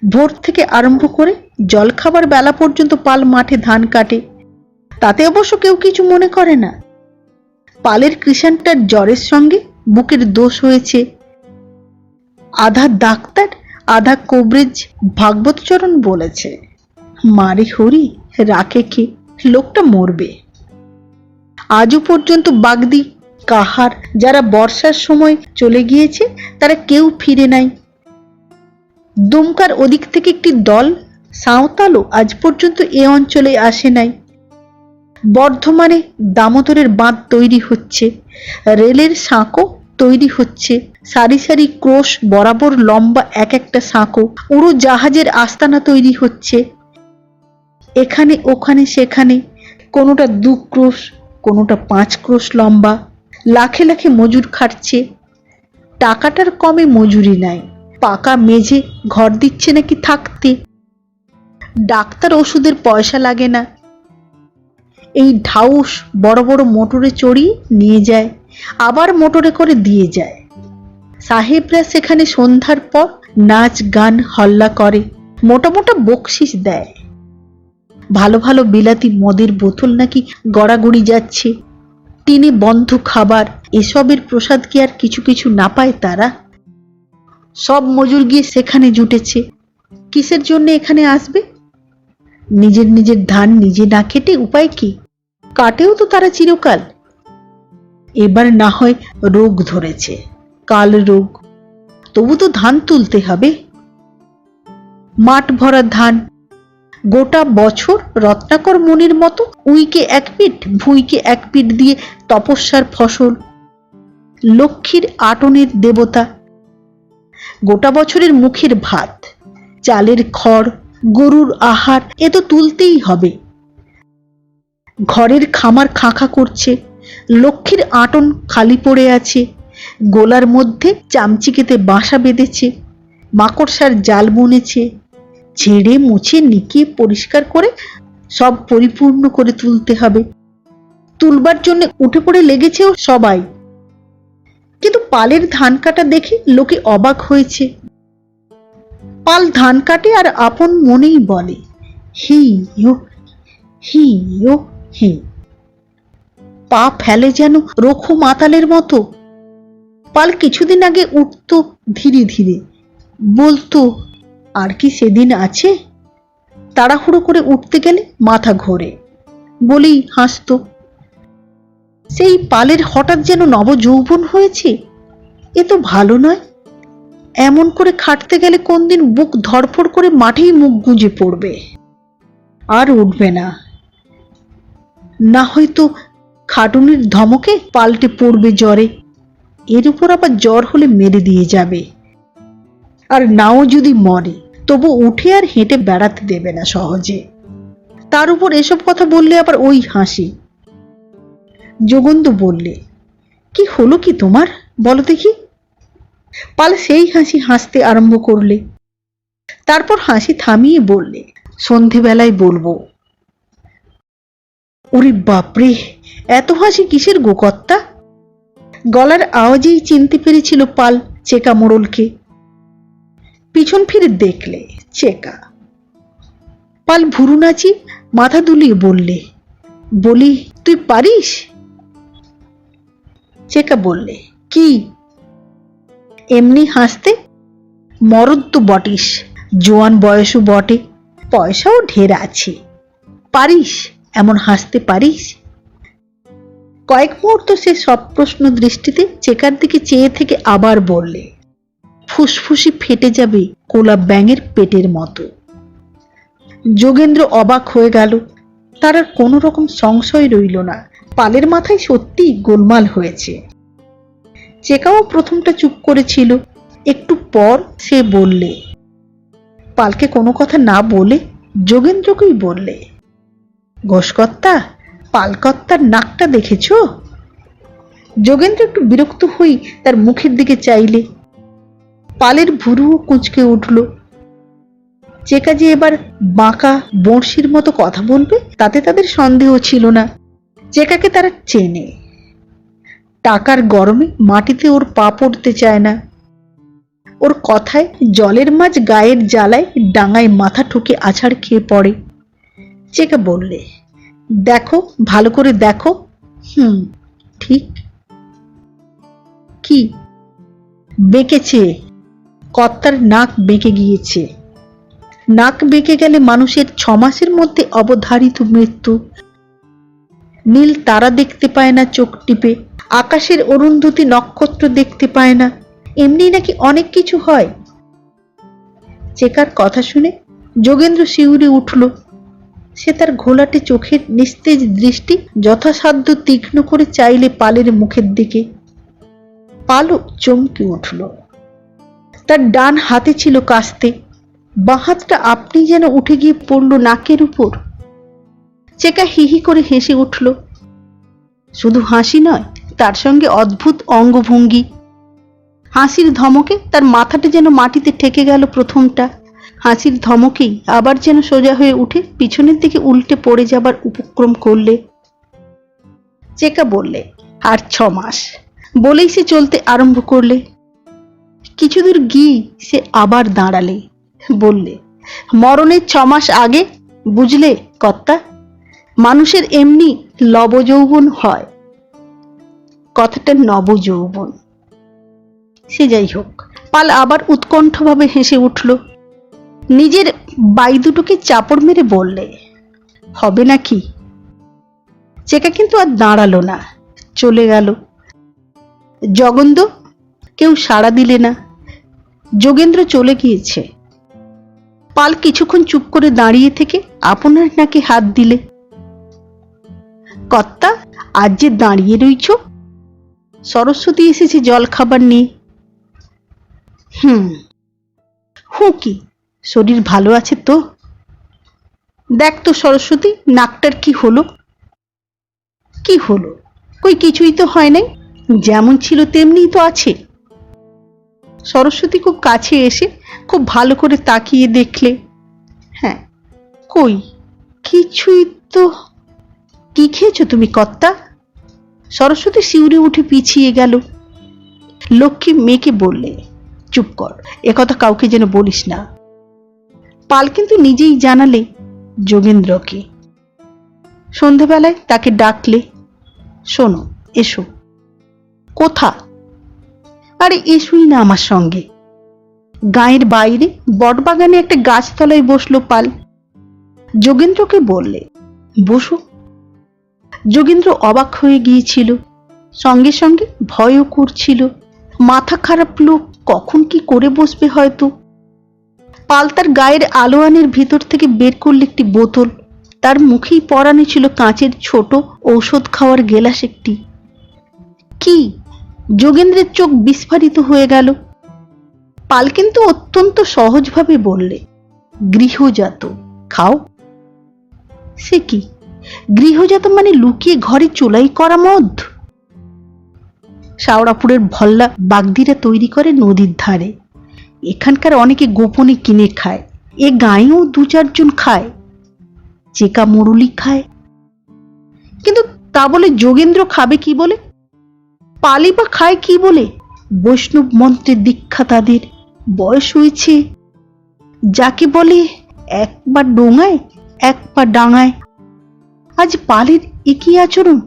ভোর থেকে আরম্ভ করে জলখাবার বেলা পর্যন্ত পাল মাঠে ধান কাটে। তাতে অবশ্য কেউ কিছু মনে করে না। পালের কৃষাণটার জ্বরের সঙ্গে বুকের দোষ হয়েছে। আধা ডাক্তার আধা কবরেজ ভাগবতচরণ বলেছে, মারে হরি রাখে কে, লোকটা মরবে। আজও পর্যন্ত বাগদি কাহার যারা বর্ষার সময় চলে গিয়েছে তারা কেউ ফিরে নাই। দুমকার ওদিক থেকে একটি দল সাঁওতালও আজ পর্যন্ত এ অঞ্চলে আসে নাই। বর্ধমানে দামোদরের বাঁধ তৈরি হচ্ছে, রেলের সাঁকো তৈরি হচ্ছে, সারি সারি ক্রোশ বরাবর লম্বা এক একটা সাঁকো, উড়ো জাহাজের আস্তানা তৈরি হচ্ছে। এখানে ওখানে সেখানে কোনোটা 2 ক্রোশ, কোনোটা 5 ক্রোশ লম্বা। লাখে লাখে মজুর খাটছে। টাকাটার কমে মজুরি নাই। পাকা মেঝে ঘর দিচ্ছে নাকি থাকতে। ডাক্তার ওষুধের পয়সা লাগে না। এই ঢাউস বড় বড় মোটরে চড়িয়ে নিয়ে যায়, আবার মোটরে করে দিয়ে যায়। সাহেবরা সেখানে সন্ধ্যার পর নাচ গান হল্লা করে, মোটা মোটা বকশিস দেয়। ভালো ভালো বিলাতি মদের বোতল নাকি গড়াগড়ি যাচ্ছে। টিনে বন্ধ খাবার, এসবের প্রসাদ কি আর কিছু কিছু না পায় তারা? সব মজুর গিয়ে সেখানে জুটেছে। কিসের জন্য এখানে আসবে? নিজের নিজের ধান নিজে না খেটে উপায় কি? কাটেও তো তারা চিরকাল। এবার না হয় রোগ ধরেছে, কাল রোগ, তবু তো ধান তুলতে হবে। মাঠ ভরা ধান, গোটা বছর রত্নাকর মনির মতো উইকে 1 পিঠ ভুঁইকে 1 পিঠ দিয়ে তপস্যার ফসল। লক্ষ্মীর আটনের দেবতা। গোটা বছরের মুখের ভাত, চালের খড়, গরুর আহার, এ তো তুলতেই হবে। ঘরের খামার খাঁখা করছে, লক্ষ্মীর আটন খালি পড়ে আছে। গোলার মধ্যে চামচিকেতে বাসা বেঁধেছে, মাকড়সার জাল বুনেছে। ঝেড়ে মুছে নিকিয়ে পরিষ্কার করে সব পরিপূর্ণ করে তুলতে হবে। তুলবার জন্য উঠে পড়ে লেগেছেও সবাই। কিন্তু পালের ধান কাটা দেখে লোকে অবাক হয়েছে। পাল ধান কাটে আর আপন মনেই বলে, হি ইয়ো হি ইয়ো হি। পা ফেলে যেন রোখো মাতালের মতো। পাল কিছুদিন আগে উঠতো ধীরে ধীরে, বলতো আর কি সেদিন আছে। তাড়াহুড়ো করে উঠতে গেলে মাথা ঘোরে, বলেই হাসতো। সেই পালের হঠাৎ যেন নবযৌবন হয়েছে। এ তো ভালো নয়। এমন করে খাটতে গেলে কোনদিন বুক ধড়ফড় করে মাঠেই মুখ গুঁজে পড়বে। আর উঠবে না, না হয়তো খাটুনির ধমকে পাল্টে পড়বে জ্বরে। এর উপর আবার জ্বর হলে মেরে দিয়ে যাবে, আর নাও যদি মরে তবু উঠে আর হেঁটে বেড়াতে দেবে না সহজে। তার উপর এসব কথা বললে আবার ওই হাসি। যোগেন্দ্র বললে, কি হলো কি তোমার, বলো দেখি। পাল সেই হাসি হাসতে আরম্ভ করলে। তারপর হাসি থামিয়ে বললে, সন্ধেবেলায় বলবো। ওরে বাপরে, এত হাসি কিসের গো কর্তা? গলার আওয়াজেই চিনতে পেরেছিল পাল চেকা মোড়লকে। পিছন ফিরে দেখলে চেকা। পাল ভুরু নাচি মাথা দুলিয়ে বললে, বলি তুই পারিস? চেকা বললে, কি? এমনি হাসতে? মরদ তো বটিস, জোয়ান বয়সও বটে, পয়সাও ঢের আছে, পারিস এমন হাসতে পারিস? কয়েক মুহূর্ত সে সব প্রশ্ন দৃষ্টিতে চেকার দিকে চেয়ে থেকে আবার বললে, ফুসফুসি ফেটে যাবে কোলা ব্যাঙের পেটের মতো। যোগেন্দ্র অবাক হয়ে গেল। তার আর কোনো রকম সংশয় রইল না, পালের মাথায় সত্যি গোলমাল হয়েছে। চেকাও প্রথমটা চুপ করেছিল, একটু পর সে বললে, পালকে কোনো কথা না বলে যোগেন্দ্রকেই বললে, ঘোষকর্তা, পালকর্তার নাকটা দেখেছ? যোগেন্দ্র একটু বিরক্ত হই তার মুখের দিকে চাইলে। পালের ভুরুও কুঁচকে উঠল। চেকা যে এবার বাঁকা বড়শির মতো কথা বলবে তাতে তাদের সন্দেহ ছিল না। চেকাকে তারা চেনে। টাকার গরমে মাটিতে ওর পা পড়তে চায় না। ওর কথায় জলের মাছ গায়ের জ্বালায় ডাঙায় মাথা ঠুকে আছাড় খেয়ে পড়ে। চেকা বললে, দেখো, ভালো করে দেখো। ঠিক। কি? বেঁকেছে, কর্তার নাক বেঁকে গিয়েছে। নাক বেঁকে গেলে মানুষের 6 মাসের মধ্যে অবধারিত মৃত্যু। নীল তারা দেখতে পায় না চোখ টিপে, আকাশের অরুন্ধতী নক্ষত্র দেখতে পায় না, এমনি নাকি অনেক কিছু হয়। চেকার কথা শুনে যোগেন্দ্র শিউরে উঠল। সে তার ঘোলাটে চোখের নিস্তেজ দৃষ্টি যথাসাধ্য তীক্ষ্ণ করে চাইলে পালের মুখের দিকে। পালও চমকে উঠল। তার ডান হাতে ছিল কাস্তে, বাঁ হাতটা আপনি যেন উঠে গিয়ে পড়ল নাকের উপর। চেকা হিহি করে হেসে উঠল। শুধু হাসি নয়, তার সঙ্গে অদ্ভুত অঙ্গভঙ্গি। হাসির ধমকে তার মাথাটা যেন মাটিতে ঠেকে গেল প্রথমটা, হাসির ধমকেই আবার যেন সোজা হয়ে উঠে পিছনের দিকে উল্টে পড়ে যাবার উপক্রম করলে। চেকা বললে, আর 6 মাস, বলেই সে চলতে আরম্ভ করলে। কিছুদূর গিয়ে সে আবার দাঁড়ালে, বললে, মরণের 6 মাস আগে, বুঝলে কর্তা, মানুষের এমনি লবযৌবন হয়। কথাটা নবযৌবন। সে যাই হোক, পাল আবার উৎকণ্ঠভাবে হেসে উঠল। নিজের বাই দুটোকে চাপড় মেরে বললে, হবে নাকি? চেকা কিন্তু আর দাঁড়ালো না, চলে গেল। যোগেন্দ্র কেউ সাড়া দিলে না। যোগেন্দ্র চলে গিয়েছে। পাল কিছুক্ষণ চুপ করে দাঁড়িয়ে থেকে আপনার নাকে হাত দিলে। কর্তা, আজ যে দাঁড়িয়ে রইছ? সরস্বতী এসেছে জল খাবার নিয়ে। কি, শরীর ভালো আছে তো? দেখ তো সরস্বতী, নাকটার কি হলো? কি হলো? কই কিছুই তো হয় নাই, যেমন ছিল তেমনিই তো আছে। সরস্বতী খুব কাছে এসে খুব ভালো করে তাকিয়ে দেখলে। হ্যাঁ, কই কিছুই তো। কি খেয়েছো তুমি কর্তা? সরস্বতী শিউরে উঠে পিছিয়ে গেল। লক্ষ্মী মেয়েকে বললে, চুপ কর, একথা কাউকে যেন বলিস না। পাল কিন্তু নিজেই জানালে যোগেন্দ্রকে। সন্ধেবেলায় তাকে ডাকলে, শোনো, এসো। কোথা? আরে এসোই না আমার সঙ্গে। গায়ের বাইরে বটবাগানে একটা গাছতলায় বসলো পাল। যোগেন্দ্রকে বললে, বসো। যোগেন্দ্র অবাক হয়ে গিয়েছিল, সঙ্গে সঙ্গে ভয়ও করছিল। মাথা খারাপ লোক কখন কি করে বসবে হয়তো। পাল তার গায়ের আলোয়ানের ভিতর থেকে বের করলে একটি বোতল। তার মুখেই পরানো ছিল কাঁচের ছোট ঔষধ খাওয়ার গেলাস একটি। কি? যোগেন্দ্রের চোখ বিস্ফারিত হয়ে গেল। পাল কিন্তু অত্যন্ত সহজভাবে বললে, গৃহজাত, খাও। সে কি? গৃহজাত মানে লুকিয়ে ঘরে চোলাই করা মদ? শাওড়াপুরের ভল্লা বাগদিরা তৈরি করে নদীর ধারে। এখানকার অনেকে গোপনে কিনে খায়, এ গাঁয়েও 2-4 জন খায়, চেকা মুরুলি খায়। কিন্তু তা বলে যোগেন্দ্র খাবে কি বলে? পালি বা খায় কি বলে? বৈষ্ণব মন্ত্রে দীক্ষা তাদের, বয়স হয়েছে, যাকে বলে একবার ডোঙায় একবার ডাঙায়। আজ পালের একই আচরণ।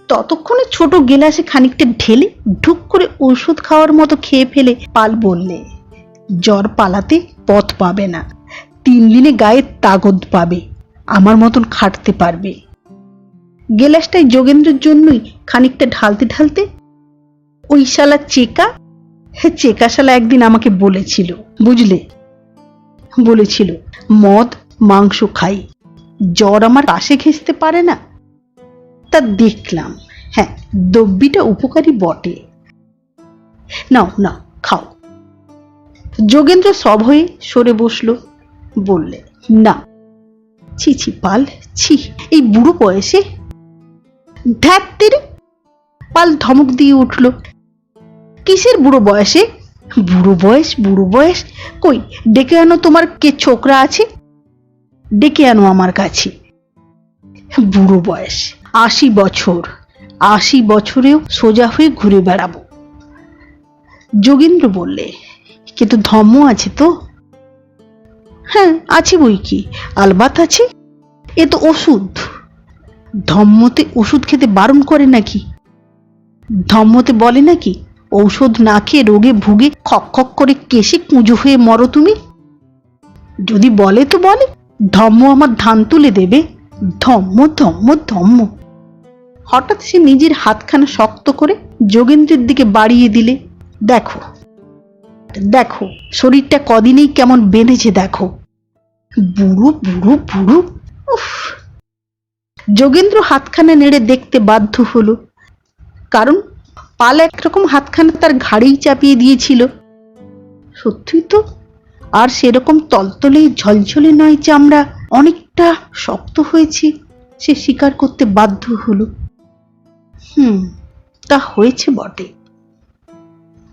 ততক্ষণে ছোট গেলাসে খানিকটা ঢেলে ঢুক করে ঔষধ খাওয়ার মতো খেয়ে ফেলে পাল বললে, জ্বর পালাতে পথ পাবে না, 3 দিনে গায়ে তাগদ পাবে, আমার মতন খাটতে পারবে। গেলাসটাই যোগেন্দ্রের জন্যই খানিকটা ঢালতে ঢালতে, ওই শালা চেকা, চেকা শালা একদিন আমাকে বলেছিল, বুঝলে, বলেছিল মদ মাংস খাই, জ্বর আমার পাশে ঘেঁষতে পারে না। তা দেখলাম, হ্যাঁ, দ্রব্যটা উপকারী বটে। নাও নাও খাও। যোগেন্দ্র সভয়ে সরে বসলো, বললে, না, ছি ছি পাল, ছি, এই বুড়ো বয়সে। ধ্যাত্তেরি! পাল ধমক দিয়ে উঠল, কিসের বুড়ো বয়সে? বুড়ো বয়স, বুড়ো বয়স কই? ডেকে আনো তোমার কে ছোকরা আছে, ডেকে আনো আমার কাছে। বুড়ো বয়স 80 বছর, 80 বছরেও সোজা হয়ে ঘুরে বেড়াবো। যোগেন্দ্র বললে, কিন্তু ধম্ম আছে তো? হ্যাঁ আছে বই কি, আলবাত আছে, এ তো ওষুধ। ধম্মতে ওষুধ খেতে বারণ করে নাকি? ধম্মতে বলে নাকি ঔষধ না খেয়ে রোগে ভুগে খক খক করে কেশে কুঁজো হয়ে মরো তুমি? যদি বলে তো বলে, ধম্ম আমার ধান তুলে দেবে। ধম্ম ধম্ম ধম্ম। হঠাৎ সে নিজের হাতখানা শক্ত করে যোগেন্দ্রের দিকে বাড়িয়ে দিলে, দেখো দেখো শরীরটা কদিনেই কেমন বেঁধেছে দেখো। বুড়ো বুড়ো বুড়ো, উফ! যোগেন্দ্র হাতখানা নেড়ে দেখতে বাধ্য হলো, কারণ পাল একরকম হাতখানা তার ঘাড়েই চাপিয়ে দিয়েছিল। সত্যি তো, আর সেরকম তলতলে ঝলঝলে নয়, চামড়া অনেকটা শক্ত হয়েছে, সে স্বীকার করতে বাধ্য হলো। তা হয়েছে বটে।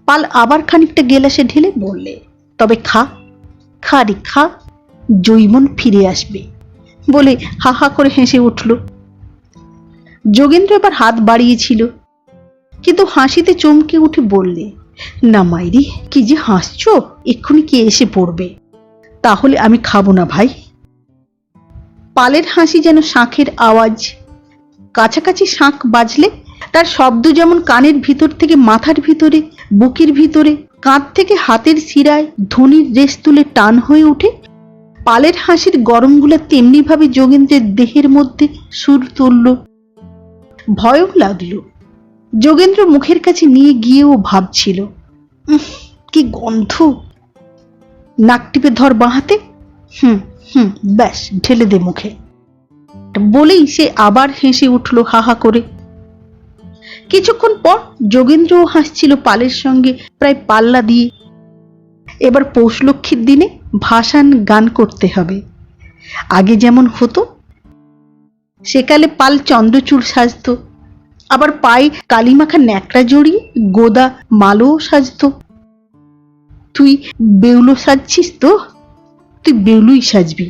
পাল আবার খানিকটা গেলাসে ঢেলে বললে, তবে খা, খা রে খা, জৈমন ফিরে আসবে। বলে হা হা করে হেসে উঠল। যোগেন্দ্র এবার হাত বাড়িয়েছিল, কিন্তু হাসিতে চমকে উঠে বললে, না মাইরি, কি যে হাসছো, এক্ষুনি কে এসে পড়বে, তাহলে আমি খাবো না ভাই। পালের হাসি যেন শাঁখের আওয়াজ। কাছাকাছি শাঁখ বাজলে তার শব্দ যেমন কানের ভিতর থেকে মাথার ভিতরে, বুকের ভিতরে, কাঁধ থেকে হাতের শিরায় ধ্বনির রেশ তুলে টান হয়ে ওঠে, পালের হাসির গরমগুলা তেমনি ভাবে যোগেন্দ্রের দেহের মধ্যে সুর তুলল। ভয়ও লাগলো। যোগেন্দ্র মুখের কাছে নিয়ে গিয়েও ভাবছিল, কি গন্ধ, নাক টিপে ধর বাঁ হাতে, ব্যাস ঢেলে দে মুখে। বলেই সে আবার হেসে উঠল হা হা করে। কিছুক্ষণ পর যোগেন্দ্রও হাসছিল পালের সঙ্গে, প্রায় পাল্লা দিয়ে। এবার পৌষলক্ষ্মীর দিনে ভাসান গান করতে হবে, আগে যেমন হতো। সেকালে পাল চন্দ্রচূড় সাজত, আবার পায়ে কালিমাখা ন্যাকড়া জড়িয়ে গোদা মালও সাজত। তুই বেউলো সাজছিস তো, তুই বেউলুই সাজবি।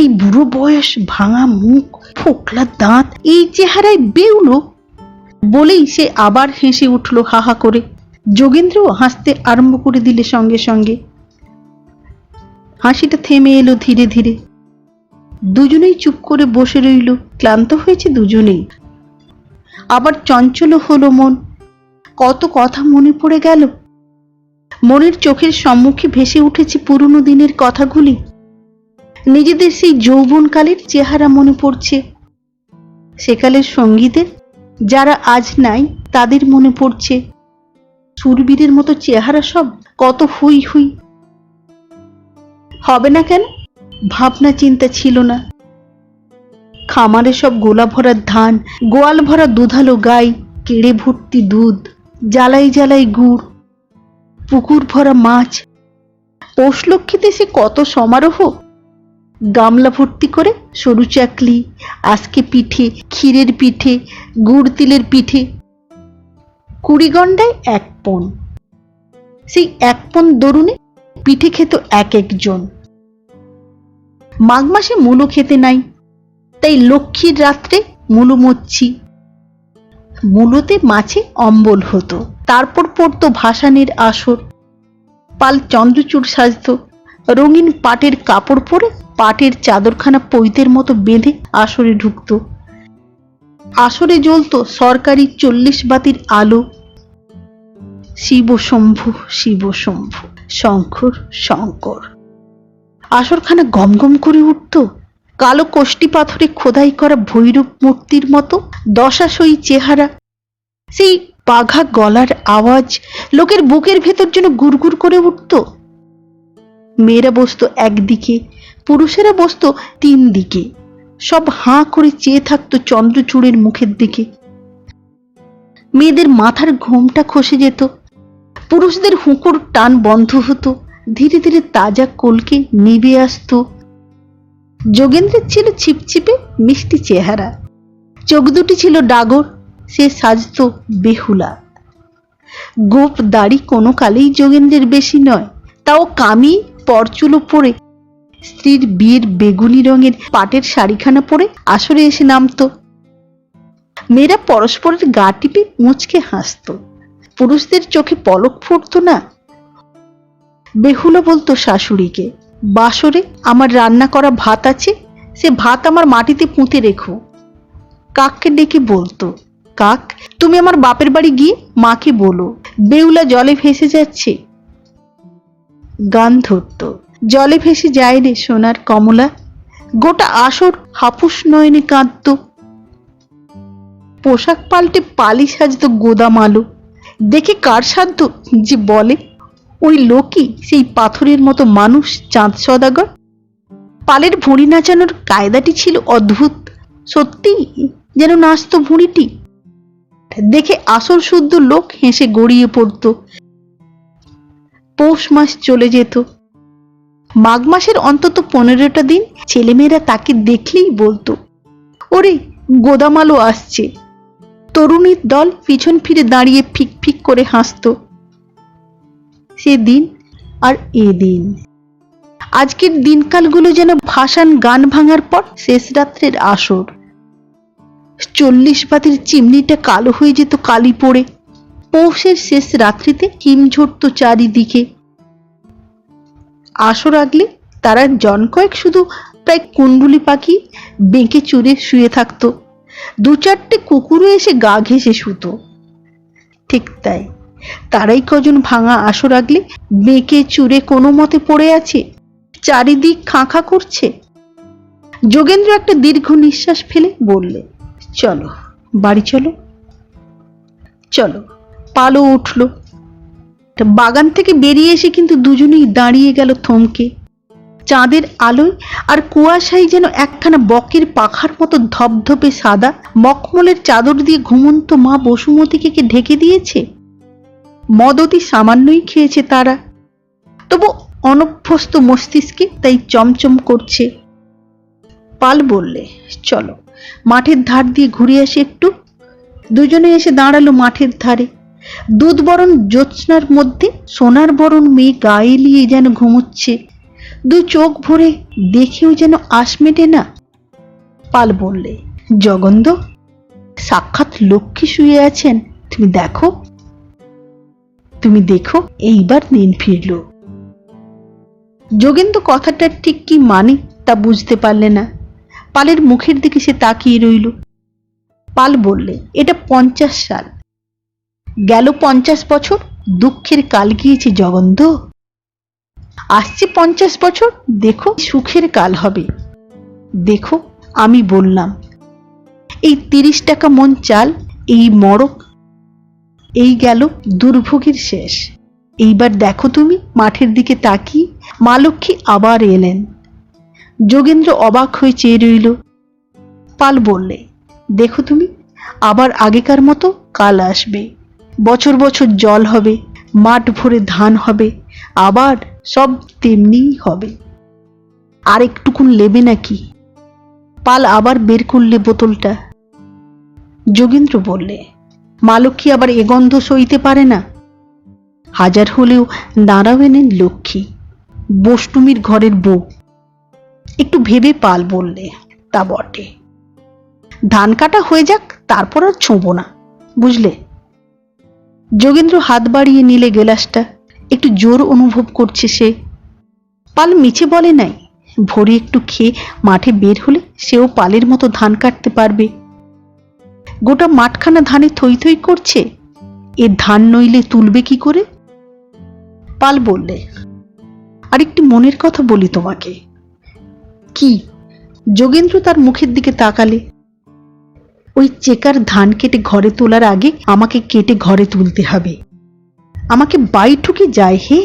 এই বুড়ো বয়স, ভাঙা মুখ, ফোকলা দাঁত, এই চেহারায় বেউলো? বলেই সে আবার হেসে উঠল হা হা করে। যোগেন্দ্রও হাসতে আরম্ভ করে দিলে সঙ্গে সঙ্গে। হাসিটা থেমে এলো ধীরে ধীরে। দুজনেই চুপ করে বসে রইল, ক্লান্ত হয়েছে দুজনেই। আবার চঞ্চল হলো মন, কত কথা মনে পড়ে গেল। মনের চোখের সম্মুখে ভেসে উঠেছে পুরনো দিনের কথাগুলি। নিজেদের সেই যৌবনকালের চেহারা মনে পড়ছে, সেকালের সঙ্গীদের, যারা আজ নাই তাদের মনে পড়ছে। সুরবীরের মতো চেহারা সব, কত হুই হুই। হবে না কেন? ভাবনা চিন্তা ছিল না। খামারে সব গোলা ভরা ধান, গোয়াল ভরা দুধালো গাই, কেড়ে ভর্তি দুধ, জ্বালাই জ্বালাই গুড়, পুকুর ভরা মাছ। পৌষ লক্ষ্মীতে সে কত সমারোহ! গামলা ভর্তি করে সরু চাকলি, আজকে পিঠে, ক্ষীরের পিঠে, গুড় তিলের পিঠে। 20 গন্ডায় 1 পণ। সেই 1 পণ দরুনে পিঠে খেত এক একজন। মাঘ মাসে মূলো খেতে নাই, তাই লক্ষ্মীর রাত্রে মূলো মচ্ছি। মূলোতে মাছে অম্বল হতো। তারপর পড়তো ভাসানের আসর। পাল চন্দ্রচূড় সাজত, রঙিন পাটের কাপড় পরে পাটের চাদরখানা পৈতের মতো বেঁধে আসরে ঢুকত। আসরে জ্বলত সরকারি 40 বাতির আলো। শিব শম্ভু, শিব শম্ভু, শঙ্কর শঙ্কর। আসরখানা গমগম করে উঠত। কালো কোষ্টি পাথরে খোদাই করা ভৈরব মূর্তির মতো দশাশয়ী চেহারা। সেই বাঘা গলার আওয়াজ লোকের বুকের ভেতর যেন গুড়গুড় করে উঠত। মেয়েরা বসতো একদিকে, পুরুষেরা বসতো 3 দিকে। সব হাঁ করে চেয়ে থাকতো চন্দ্রচূড়ের মুখের দিকে। মেয়েদের মাথার ঘোমটা খসে যেত, পুরুষদের হুঁকোর টান বন্ধ হতো, ধীরে ধীরে তাজা কলকে নিভে আসতো। যোগেন্দ্রের ছিল ছিপছিপে মিষ্টি চেহারা, চোখ দুটি ছিল ডাগর। সে সাজত বেহুলা। গোপ দাড়ি কোনো কালেই যোগেন্দ্রের বেশি নয়, তাও কামি পরচুলো পরে স্ত্রীর বিয়ের বেগুনি রঙের পাটের শাড়িখানা পরে আসরে এসে নামতো। মেয়েরা পরস্পরের গা টিপে মুচকে হাসত। পুরুষদের চোখে পলক ফুটতো না। বেহুলা বলতো শাশুড়িকে, বাসরে আমার রান্না করা ভাত আছে, সে ভাত আমার মাটিতে পুঁতে রেখো। কাককে ডেকে বলতো, কাক, তুমি আমার বাপের বাড়ি গিয়ে মাকে বলো বেহুলা জলে ভেসে যাচ্ছে। গান ধরতো, জলে ভেসে যায় রে সোনার কমলা। গোটা আসর হাপুস নয়নে কাঁদত। পোশাক পাল্টে পালি সাজতো গোদাম আলো। দেখে কার সাধ্য যে বলে ওই লোকই সেই পাথরের মতো মানুষ চাঁদ সদাগর। পালের ভুঁড়ি নাচানোর কায়দাটি ছিল অদ্ভুত। সত্যি যেন নাচতো ভুঁড়িটি। দেখে আসর শুদ্ধ লোক হেসে গড়িয়ে পড়তো। পৌষ মাস চলে যেত। মাঘ মাসের অন্তত 15টা দিন ছেলেমেয়েরা তাকে দেখলেই বলতো, ওরে গোদাম আলো আসছে। তরুণীর দল পিছন ফিরে দাঁড়িয়ে ফিক ফিক করে হাসত। সেদিন আর এদিন, আজকের দিনকালগুলো যেন ভাসান গান ভাঙার পর শেষ রাত্রের আসর। 40 বাতির চিমনিটা কালো হয়ে যেত কালি পড়ে। পৌষের শেষ রাত্রিতে হিম ঝরত চারিদিকে। আসর আগলে তারা জন কয়েক শুধু প্রায় কুণ্ডুলি পাখি বেঁকে চুরে শুয়ে থাকতো। 2-4টে কুকুরও এসে গা ঘেঁষে শুতো। ঠিক তাই, তারাই কজন ভাঙা আসর আগলে বেঁকে চুরে কোনো মতে পড়ে আছে, চারিদিক খাঁ খাঁ করছে। যোগেন্দ্র একটা দীর্ঘ নিঃশ্বাস ফেলে বললে, চলো বাড়ি চলো। চলো। পালও উঠল। বাগান থেকে বেরিয়ে এসে কিন্তু দুজনেই দাঁড়িয়ে গেল থমকে। চাঁদের আলোয় আর কুয়াশায় যেন একখানা বকের পাখার মতো ধপধপে সাদা মখমলের চাদর দিয়ে ঘুমন্ত মা বসুমতীকে ঢেকে দিয়েছে। মদ অতি সামান্যই খেয়েছে তারা, তবু অনভ্যস্ত মস্তিষ্কে তাই চমচম করছে। পাল বললে, চলো মাঠের ধার দিয়ে ঘুরে আসি একটু। দুজনে এসে দাঁড়ালো মাঠের ধারে। দুধ বরণ জ্যোৎস্নার মধ্যে সোনার বরণ মেয়ে গায়ে এলিয়ে যেন ঘুমোচ্ছে। 2 চোখ ভরে দেখেও যেন আশ মেটে না। পাল বললে, জগন্দ, সাক্ষাৎ লক্ষ্মী শুয়ে আছেন, তুমি দেখো। তুমি দেখো। এইবার দিন ফিরল। যোগেন্দ্র কথাটা ঠিক কি মানে তা বুঝতে পারলে না। পালের মুখের দিকে সে তাকিয়ে রইল। পাল বললে, এটা 50 সাল গেল। 50 বছর দুঃখের কাল গিয়েছে জগন্দ। আসছে 50 বছর, দেখো সুখের কাল হবে। দেখো, আমি বললাম, এই 30 টাকা মন চাল, এই মড়ক, এই গেল দুর্ভোগের শেষ। এইবার দেখো তুমি মাঠের দিকে তাকিয়ে মা লক্ষ্মী আবার এলেন। যোগেন্দ্র অবাক হয়ে চেয়ে রইল। পাল বললে, দেখো তুমি, আবার আগেকার মতো কাল আসবে, বছর বছর জল হবে, মাঠ ভরে ধান হবে, আবার সব তেমনিই হবে। আর একটুকুন নেবে নাকি? পাল আবার বের করলে বোতলটা। যোগেন্দ্র বললে, মালক্ষী আবার এ গন্ধ সইতে পারে না। হাজার হলেও নারায়ণের লক্ষ্মী, বষ্টুমির ঘরের বউ। একটু ভেবে পাল বললে, তা বটে, ধান কাটা হয়ে যাক, তারপর আর ছোঁবো না, বুঝলে? যোগেন্দ্র হাত বাড়িয়ে নিলে গেলাসটা। একটু জোর অনুভব করছে সে। পাল মিছে বলে নাই, ভোরে একটু খেয়ে মাঠে বের হলে সেও পালের মতো ধান কাটতে পারবে। গোটা মাঠখানা ধানে থই থই করছে, এ ধান নইলে তুলবে কি করে? পাল বললে, আর একটি মনের কথা বলি তোমাকে। কি? যোগেন্দ্র তার মুখের দিকে তাকালে। ওই চেকার ধান কেটে ঘরে তোলার আগে আমাকে কেটে ঘরে তুলতে হবে। আমাকে বাই ঠুকে যায় হে।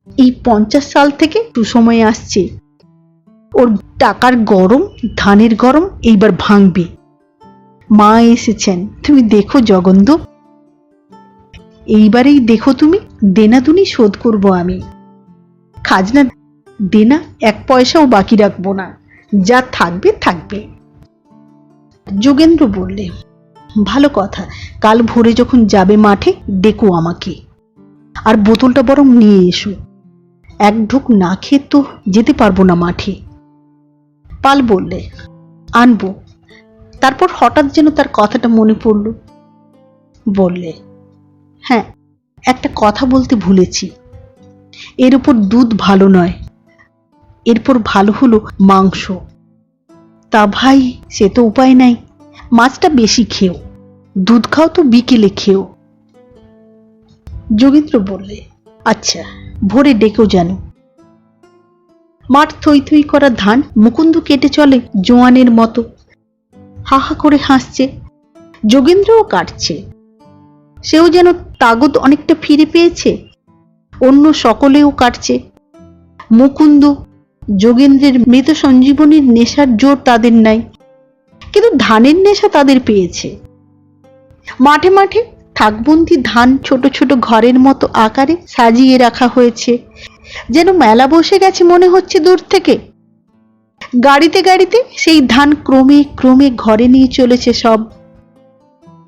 এই 50 সাল থেকে সুসময়ে আসছে, ওর টাকার গরম, ধানের গরম এইবার ভাঙবে। মা এসেছেন, তুমি দেখো জগন্দ, এইবারেই দেখো তুমি, দেনাদুনি শোধ করব আমি। খাজনা দেনা 1 পয়সাও বাকি রাখবো না, যা থাকবে থাকবে। যোগেন্দ্র বললে, ভালো কথা, কাল ভোরে যখন যাবে মাঠে ডেকো আমাকে, আর বোতলটা বরং নিয়ে এসো। এক ঢোক না খেয়ে তো যেতে পারবো না মাঠে। পাল বললে, আনবো। তারপর হঠাৎ যেন তার কথাটা মনে পড়ল। বললে, হ্যাঁ, একটা কথা বলতে ভুলেছি। এর উপর দুধ ভালো নয়, এরপর ভালো হলো মাংস। তা ভাই, সে তো উপায় নাই, মাছটা বেশি খেও, দুধ খাও তো বিকেলে খেও। যোগেন্দ্র বললে, আচ্ছা, ভোরে ডেকেও জানো। মাঠ থই থই করা ধান মুকুন্দ কেটে চলে জোয়ানের মতো, হা হা করে হাসছে। যোগেন্দ্রও কাটছে, সেও যেন তাগদ অনেকটা ফিরে পেয়েছে। অন্য সকলেও কাটছে। মুকুন্দ, যোগেন্দ্রের মৃত সঞ্জীবনীর নেশার জোর তাদের নাই, কিন্তু ধানের নেশা তাদের পেয়েছে। মাঠে মাঠে থাকবন্দি ধান ছোট ছোট ঘরের মতো আকারে সাজিয়ে রাখা হয়েছে, যেন মেলা বসে গেছে মনে হচ্ছে দূর থেকে। গাড়িতে গাড়িতে সেই ধান ক্রমে ক্রমে ঘরে নিয়ে চলেছে সব।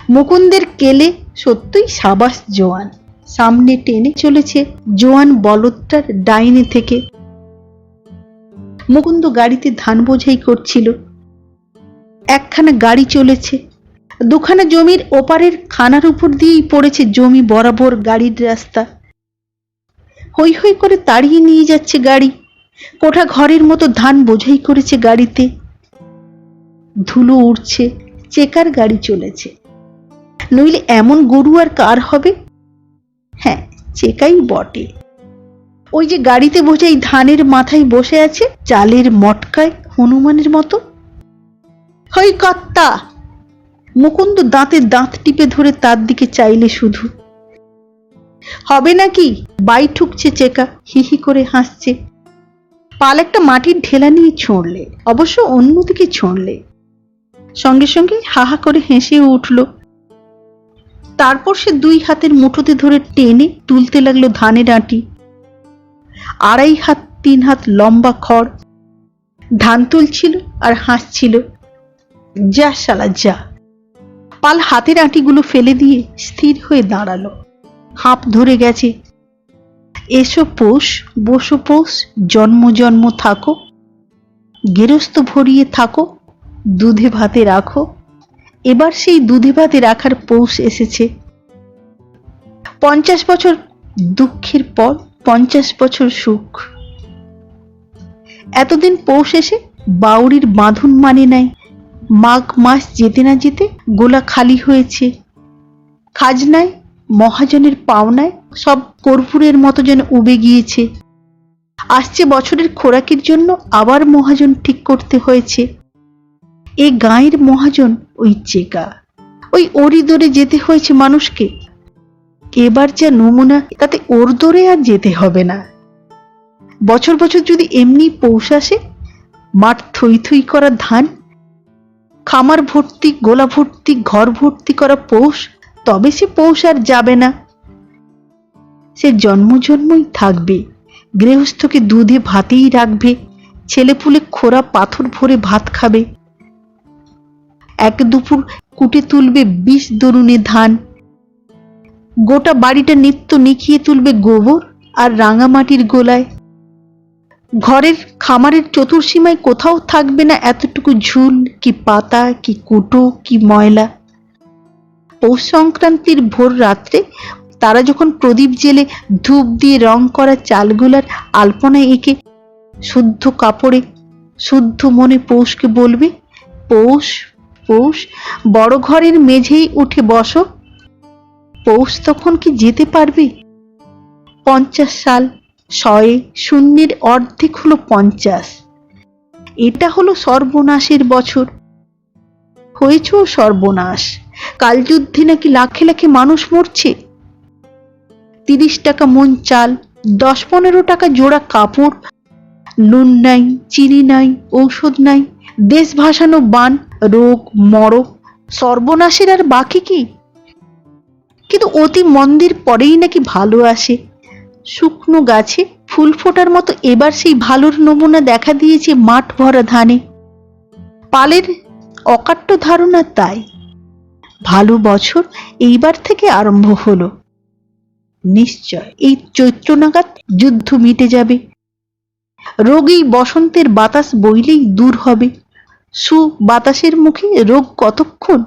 মুকুন্দের কেলে সত্যই সাবাস জোয়ান, সামনে টেনে চলেছে জোয়ান বলদটার ডাইনে থেকে। মুকুন্দ গাড়িতে ধান বোঝাই করছিল। একখানা গাড়ি চলেছে, দুখানা জমির ওপারের খানার উপর দিয়েই পড়েছে জমি বরাবর গাড়ির রাস্তা। হই হই করে তাড়িয়ে নিয়ে যাচ্ছে গাড়ি। কোঠা ঘরের মতো ধান বোঝাই করেছে গাড়িতে। ধুলো উড়ছে, চেকার গাড়ি চলেছে, নইলে এমন গরু আর কার হবে? হ্যাঁ, চেকাই বটে। ওই যে গাড়িতে বোঝাই ধানের মাথায় বসে আছে চালের মটকায় হনুমানের মতো। হই কর্তা! মুকুন্দ দাঁতে দাঁত টিপে ধরে তার দিকে চাইলে শুধু। হবে নাকি? বাই ঠুকছে চেকা, হি হি করে হাসছে। পাল একটা মাটির ঢেলা নিয়ে ছড়লে, অবশ্য অন্যদিকে ছড়লে। সঙ্গে সঙ্গে হাহা করে হেসে উঠল। তারপর সে 2 হাতের মুঠোতে ধরে টেনে তুলতে লাগলো ধানের আঁটি। 2.5 হাত 3 হাত লম্বা খড়। ধান তুলছিল আর হাসছিল। যা শালা যা! পাল হাতের আঁটিগুলো ফেলে দিয়ে স্থির হয়ে দাঁড়ালো। হাঁপ ধরে গেছে। এসো পৌষ, বসো পৌষ, জন্ম জন্ম থাকো, গেরস্ত ভরিয়ে থাকো, দুধে ভাতে রাখো। এবার সেই দুধে ভাতে রাখার পৌষ এসেছে। 50 বছর দুঃখের পর 50 বছর সুখ। এতদিন পৌষ এসে বাউরির বাঁধন মানে নাই। মাঘ মাস যেতে না যেতে গোলা খালি হয়েছে। খাজনায়, মহাজনের পাওনায় সব কর্পূরের মতো যেন উবে গিয়েছে। আসছে বছরের খোরাকির জন্য আবার মহাজন ঠিক করতে হয়েছে। এ গাঁয়ের মহাজন ওই চেকা, ওই ওরি দরে যেতে হয়েছে মানুষকে। এবার যা নমুনা, তাতে ওর দরে আর যেতে হবে না। বছর বছর যদি এমনি পৌষ আসে, মাঠ থই থই করা ধান, খামার ভর্তি গোলা ভর্তি ঘর ভর্তি করা পৌষ, তবে সে পৌষ আর যাবে না। সে জন্ম জন্মই থাকবে, গৃহস্থকে দুধে ভাতেই রাখবে, ছেলেপুলে খোরা পাথর ভরে ভাত খাবে। এক দুপুর কুটে তুলবে 20 দরুনে ধান, গোটা বাড়িটা নিত্য নিখিয়ে তুলবে গোবর আর রাঙামাটির গোলায়। ঘরের খামারের চতুর্সীমায় কোথাও থাকবে না এতটুকু ঝুল কি পাতা কি কুটো কি ময়লা। পৌষ সংক্রান্তির ভোর রাত্রে তারা যখন প্রদীপ জেলে ধূপ দিয়ে রং করা চালগুলার আলপনায় এঁকে শুদ্ধ কাপড়ে শুদ্ধ মনে পৌষকে বলবে, পৌষ পৌষ বড় ঘরের মেঝেই উঠে বসো। পৌষ তখন কি যেতে পারবে? 50 সাল, 100, শূন্যের অর্ধেক হলো 50। এটা হলো সর্বনাশের বছর। হয়েছেও সর্বনাশ। কালযুদ্ধে নাকি লাখে লাখে মানুষ মরছে। 30 টাকা মন চাল, 10-15 টাকা জোড়া কাপড়, নুন নাই, চিনি নাই, ঔষধ নাই, দেশ ভাসানো বান, রোগ মরক, সর্বনাশের আর বাকি কি? কিন্তু অতি মন্দের পরেই নাকি ভালো আসে। শুকনো গাছে ফুল ফোটার মতো এবার সেই ভালোর নমুনা দেখা দিয়েছে মাঠ ভরা ধানে। পালের অকাট্য ধারণা তাই। ভালো বছর এইবার থেকে আরম্ভ হলো। নিশ্চয় এই চৈত্র নাগাদ যুদ্ধ মিটে যাবে। রোগ এই বসন্তের বাতাস বইলেই দূর হবে। সু বাতাসের মুখে রোগ কতক্ষণ?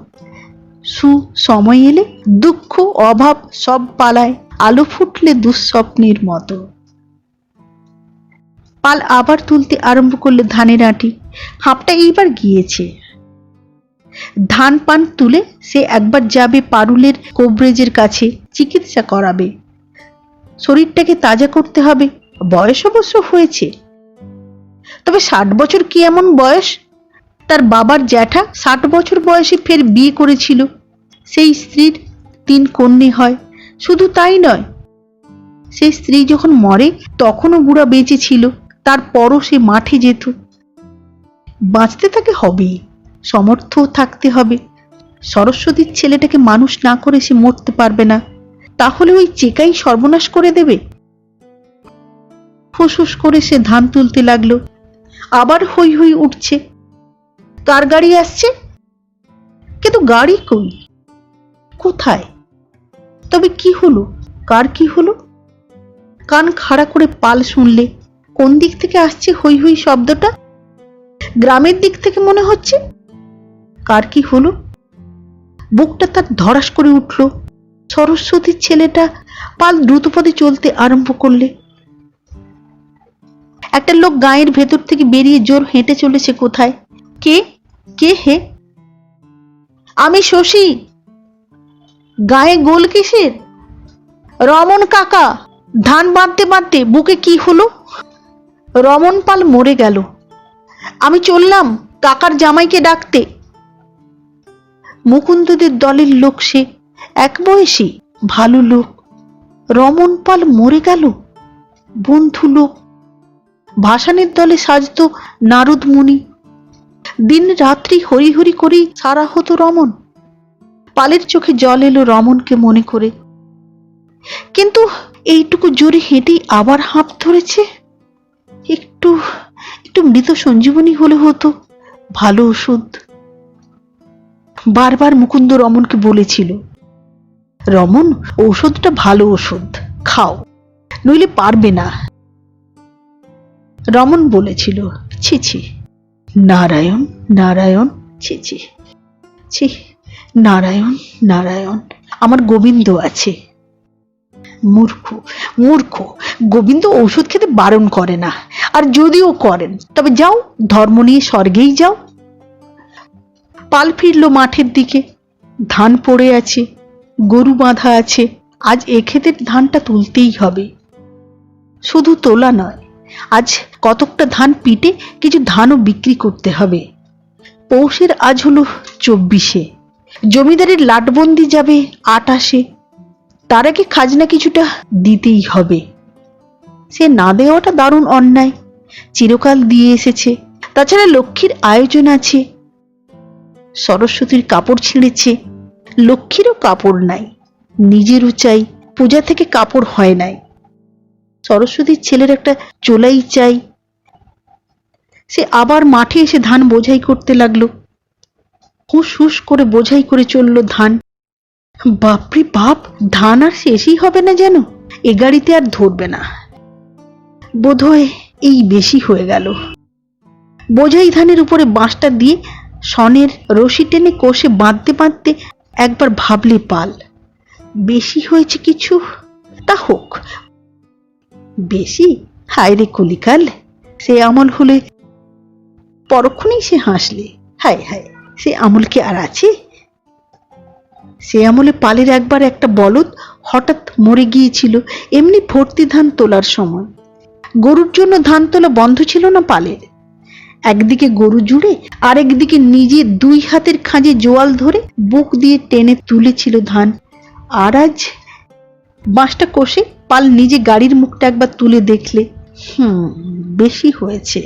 সু সময় এলে দুঃখ অভাব সব পালায়, আলো ফুটলে দুঃস্বপ্নের মতো। পাল আবার তুলতে আরম্ভ করলে ধানের আঁটি। হাঁপটা এইবার গিয়েছে। ধান পান তুলে সে একবার যাবে পারুলের কোবরেজের কাছে, চিকিৎসা করাবে। শরীরটাকে তাজা করতে হবে। বয়স অবশ্য হয়েছে, তবে 60 বছর কি এমন বয়স? তার বাবার জ্যাঠা 60 বছর বয়সে ফের বিয়ে করেছিল। সেই স্ত্রীর 3 কন্যা হয়। শুধু তাই নয়, সেই স্ত্রী যখন মরে তখনও বুড়া বেঁচে ছিল। তারপরও সে মাঠে যেত। বাঁচতে তাকে হবেই, সমর্থও থাকতে হবে। সরস্বতীর ছেলেটাকে মানুষ না করে সে মরতে পারবে না। তাহলে ওই চেকাই সর্বনাশ করে দেবে। ফুসফুস করে সে ধান তুলতে লাগলো। আবার হই হই উঠছে। কার গাড়ি আসছে? কিন্তু গাড়ি কই? কোথায়? তবে কি হলো? কার কি হলো? কান খাড়া করে পাল শুনলে কোন দিক থেকে আসছে হই হই শব্দটা? গ্রামের দিক থেকে মনে হচ্ছে। কার কি হলো? বুকটা তার ধড়াস করে উঠল। সরস্বতীর ছেলেটা। পাল দ্রুতপদে চলতে আরম্ভ করলে। একটা লোক গায়ের ভেতর থেকে বেরিয়ে জোর হেঁটে চলেছে কোথায়। কে? কে হে? আমি শশী। গায়ে গোল কিসের? রমন কাকা। ধান বাঁধতে বাঁধতে বুকে কি হলো? রমন পাল মরে গেল। আমি চললাম কাকার জামাইকে ডাকতে। মুকুন্দদের দলের লোক সে, এক বয়সী, ভালো লোক। রমন পাল মরে গেল। বন্ধু লোক। ভাসানের দলে সাজতো নারদ মুনি। দিন রাত্রি হরি হরি করেই সারা হতো রমন। পালের চোখে জল এলো রমনকে মনে করে। কিন্তু এইটুকু জোরে হেঁটেই আবার হাঁপ ধরেছে। একটু একটু মৃত সঞ্জীবনী হলে হতো, ভালো ওষুধ। বারবার মুকুন্দ রমনকে বলেছিল, রমন ঔষধটা ভালো ওষুধ, খাও, নইলে পারবে না। রমন বলেছিল, ছি ছি, নারায়ণ নারায়ণ, ছি ছি ছি, নারায়ণ নারায়ণ, আমার গোবিন্দ আছে। মূর্খ মূর্খ, গোবিন্দ ঔষধ খেতে বারণ করে না, আর যদিও করেন তবে যাও ধর্ম নিয়ে স্বর্গেই যাও। পাল ফিরল মাঠের দিকে। ধান পড়ে আছে, গরু বাঁধা আছে। আজ এ ক্ষেতের ধানটা তুলতেই হবে। শুধু তোলা নয়, আজ কতকটা ধান পিটে কিছু ধানও বিক্রি করতে হবে। পৌষের আজ হলো 24। জমিদারের লাটবন্দি যাবে 28। তার আগে খাজনা কিছুটা দিতেই হবে। সে না দেওয়াটা দারুণ অন্যায়। চিরকাল দিয়ে এসেছে, তাছাড়া লক্ষ্মীর আয়োজন আছে। সরস্বতীর কাপড় ছিঁড়েছে, লক্ষ্মীরও কাপড় নাই, নিজেরও চাই, পূজা থেকে কাপড় হয় নাই। সরস্বতীর ছেলের একটা চোলাই চাই। সে আবার মাঠে এসে ধান বোঝাই করতে লাগলো। হুস হুস করে বোঝাই করে চলল ধান। বাপরে বাপ, ধান আর শেষই হবে না যেন। এ গাড়িতে আর ধরবে না, বোধহয় এই বেশি হয়ে গেল। বোঝাই ধানের উপরে বাঁশটা দিয়ে সনের রশি টেনে কষে বাঁধতে বাঁধতে একবার ভাবলে পাল, বেশি হয়েছে কিছু, তা হোক। বেশি? হায় রে কলিকাল, সে আমল হলে। পরক্ষণেই সে হাসলে। হায় হায়, সে আমল কি আর আছে? সে আমলে পালের একবার একটা বলদ হঠাৎ মরে গিয়েছিল, এমনি ভর্তি ধান তোলার সময়। গরুর জন্য ধান তোলা বন্ধ ছিল না পালের। একদিকে গরু জুড়ে, আরেকদিকে নিজে 2 হাতের খাঁজে জোয়াল ধরে বুক দিয়ে টেনে তুলেছিল ধান। আর আজ বাঁশটা কষে পাল নিজে গাড়ির মুখটা একবার তুলে দেখলে, বেশি হয়েছে।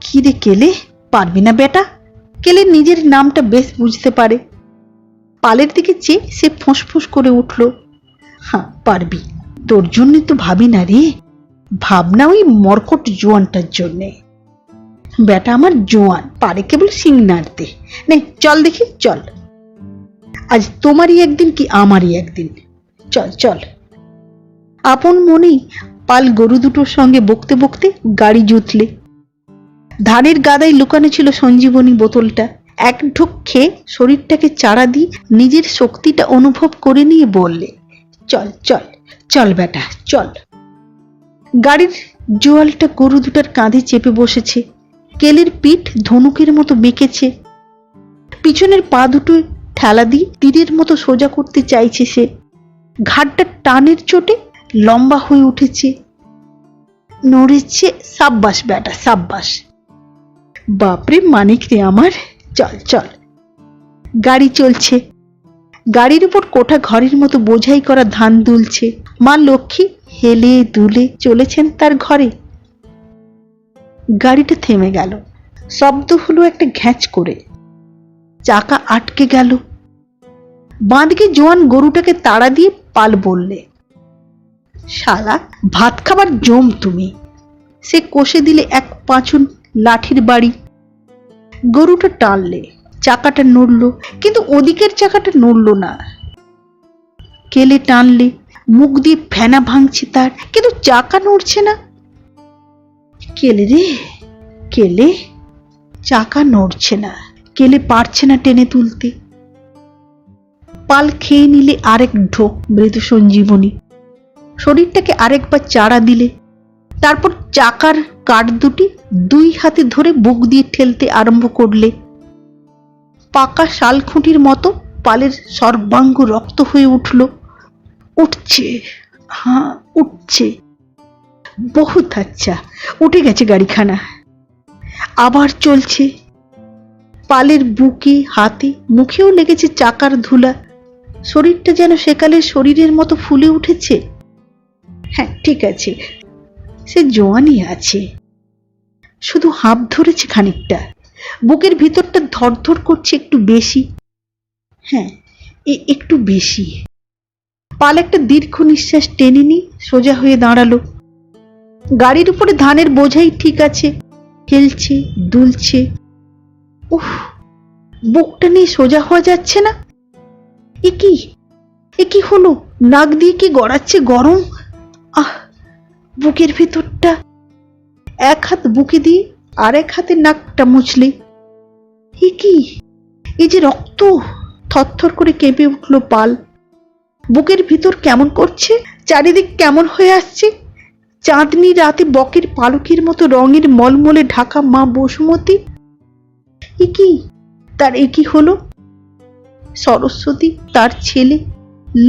কি রে কেলে, পারবি না বেটা? কেলে নিজের নামটা বেশ বুঝতে পারে। পালের দিকে চেয়ে সে ফোঁস করে উঠল, হ্যাঁ পারবি, তোর জন্যই তো ভাবি না রে, ভাবনা ওই মরকট জোয়ানটার জন্যে। বেটা আমার জোয়ান, পারে কেবল শিং নাড়তে। নে চল দেখি, চল। আজ তোমারই একদিন কি আমারই একদিন, চল চল। আপন মনেই পাল গরু দুটোর সঙ্গে বকতে বকতে গাড়ি জুতলে। ধানের গাদায় লুকানো ছিল সঞ্জীবনী বোতলটা। এক ঢোক খেয়ে শরীরটাকে চাড়া দিয়ে নিজের শক্তিটা অনুভব করে নিয়ে বললে, চল চল চল বেটা চল। গাড়ির জোয়ালটা গরু দুটার কাঁধে চেপে বসেছে। কেলের পিঠ ধনুকের মতো বেঁকেছে। পিছনের পা দুটো ঠেলা দিয়ে তীরের মতো সোজা করতে চাইছে সে। ঘাটটা টানের চোটে লম্বা হয়ে উঠেছে, নড়েছে। সাব্বাস বেটা সাব্বাস। বাপরে মানিক রে আমার, চল চল। গাড়ি চলছে। গাড়ির উপর কোঠা ঘরের মতো বোঝাই করা ধান দুলছে। মা লক্ষ্মী হেলে দুলে চলেছেন তার ঘরে। গাড়িটা থেমে গেল। শব্দ হলো একটা ঘ্যাঁচ করে। চাকা আটকে গেল। বাঁদিকে জোয়ান গরুটাকে তাড়া দিয়ে পাল বললে, শালা ভাত খাবার জম তুমি। সে কষে দিলে এক পাঁচুন লাঠির বাড়ি। গরুটা টানলে, চাকাটা নড়ল, কিন্তু ওদিকের চাকাটা নড়ল না। কেলে টানলে, মুখ দিয়ে ফেনা ভাঙছে তার, কিন্তু চাকা নড়ছে না। কেলে রে কেলে, চাকা নড়ছে না। কেলে পারছে না টেনে তুলতে। পাল খেয়ে নিলে আরেক ঢোক মৃদু সঞ্জীবনী। শরীরটাকে আরেকবার চাড়া দিলে। তারপর চাকার কাঠ দুটি 2 হাতে ধরে বুক দিয়ে ঠেলতে আরম্ভ করলে। পাকা শাল খুঁটির মতো পালের সর্বাঙ্গ রক্ত হয়ে উঠল। উঠছে, হ্যাঁ উঠছে। বহুত আচ্ছা, উঠে গেছে গাড়িখানা। আবার চলছে। পালের বুকে, হাতে, মুখেও লেগেছে চাকার ধুলা। শরীরটা যেন সেকালের শরীরের মতো ফুলে উঠেছে। হ্যাঁ ঠিক আছে, সে জোয়ানই আছে, শুধু হাঁপ ধরেছে খানিকটা। বুকের ভিতরটা ধরধর করছে একটু বেশি। হ্যাঁ একটু বেশি। পাল একটা দীর্ঘ নিঃশ্বাস টেনে নি সোজা হয়ে দাঁড়ালো। গাড়ির উপরে ধানের বোঝাই ঠিক আছে, হেলছে দুলছে। উফ, বুকটা নিয়ে সোজা হওয়া যাচ্ছে না। এ কি হলো? নাক দিয়ে কি গড়াচ্ছে গরম। আহ, বুকের ভেতরটা। এক হাত বুকে দিয়ে আর এক হাতে নাকটা মুছলে। এই যে রক্ত। থরথর করে কেঁপে উঠল পাল। বুকের ভিতর কেমন করছে, চারিদিক কেমন হয়ে আসছে। চাঁদনি রাতে বকের পালকের মতো রঙের মলমলে ঢাকা মা বসুমতী। তার একই হলো। সরস্বতী, তার ছেলে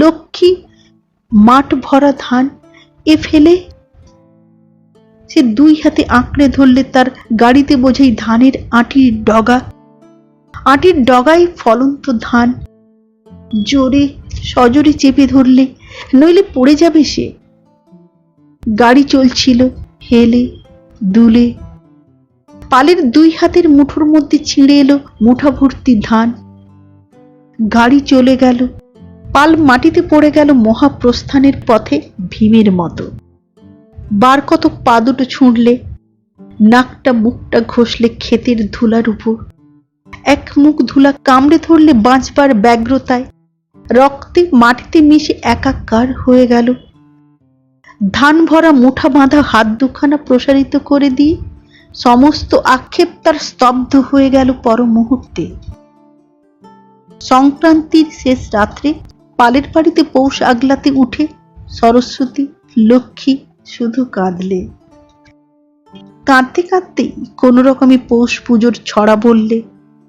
লক্ষ্মী, মাঠ ভরা ধান এ ফেলে। সে 2 হাতে আঁকড়ে ধরলে তার গাড়িতে বোঝাই ধানের আঁটির ডগা। আঁটির ডগায় ফলন্ত ধান। জোরে সজোরে চেপে ধরলে, নইলে পড়ে যাবে সে। গাড়ি চলছিল হেলে দুলে। পালের দুই হাতের মুঠোর মধ্যে ছিঁড়ে এলো মুঠা ভর্তি ধান। গাড়ি চলে গেল। পাল মাটিতে পড়ে গেল মহাপ্রস্থানের পথে ভীমের মতো। বার কত পা দুটো ছুঁড়লে, নাকটা মুখটা ঘষলে ক্ষেতের ধুলার উপর, এক মুখ ধুলা কামড়ে ধরলে বাঁচবার ব্যগ্রতায় রক্তে মাটিতে মিশে একাকার হয়ে গেল। ধান ভরা মুঠা বাঁধা হাত দুখানা প্রসারিত করে দিয়ে সমস্ত আক্ষেপ তার স্তব্ধ হয়ে গেল পর মুহূর্তে। সংক্রান্তির শেষ রাত্রে পালের বাড়িতে পৌষ আগলাতে উঠে সরস্বতী লক্ষ্মী শুধু কাঁদলে। কাঁদতে কাঁদতেই কোনো রকমে পৌষ পুজোর ছড়া বললে,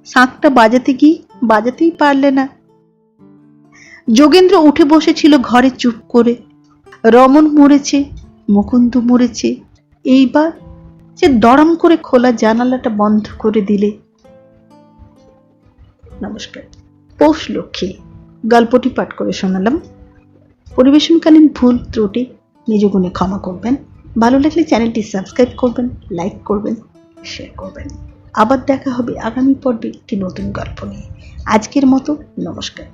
শাঁখটা বাজাতে গিয়ে বাজাতেই পারলে না। যোগেন্দ্র উঠে বসেছিল ঘরে চুপ করে। রমন মরেছে, মুকুন্দ মরেছে, এইবার যে দড়াম করে খোলা জানালাটা বন্ধ করে দিলে। নমস্কার। পৌষ লক্ষ্মী গল্পটি পাঠ করে শোনালাম। পরিবেশনকালীন ভুল ত্রুটি নিজ গুণে ক্ষমা করবেন। ভালো লাগলে চ্যানেলটি সাবস্ক্রাইব করবেন, লাইক করবেন, শেয়ার করবেন। আবার দেখা হবে আগামী পর্বে একটি নতুন গল্প নিয়ে। আজকের মতো নমস্কার।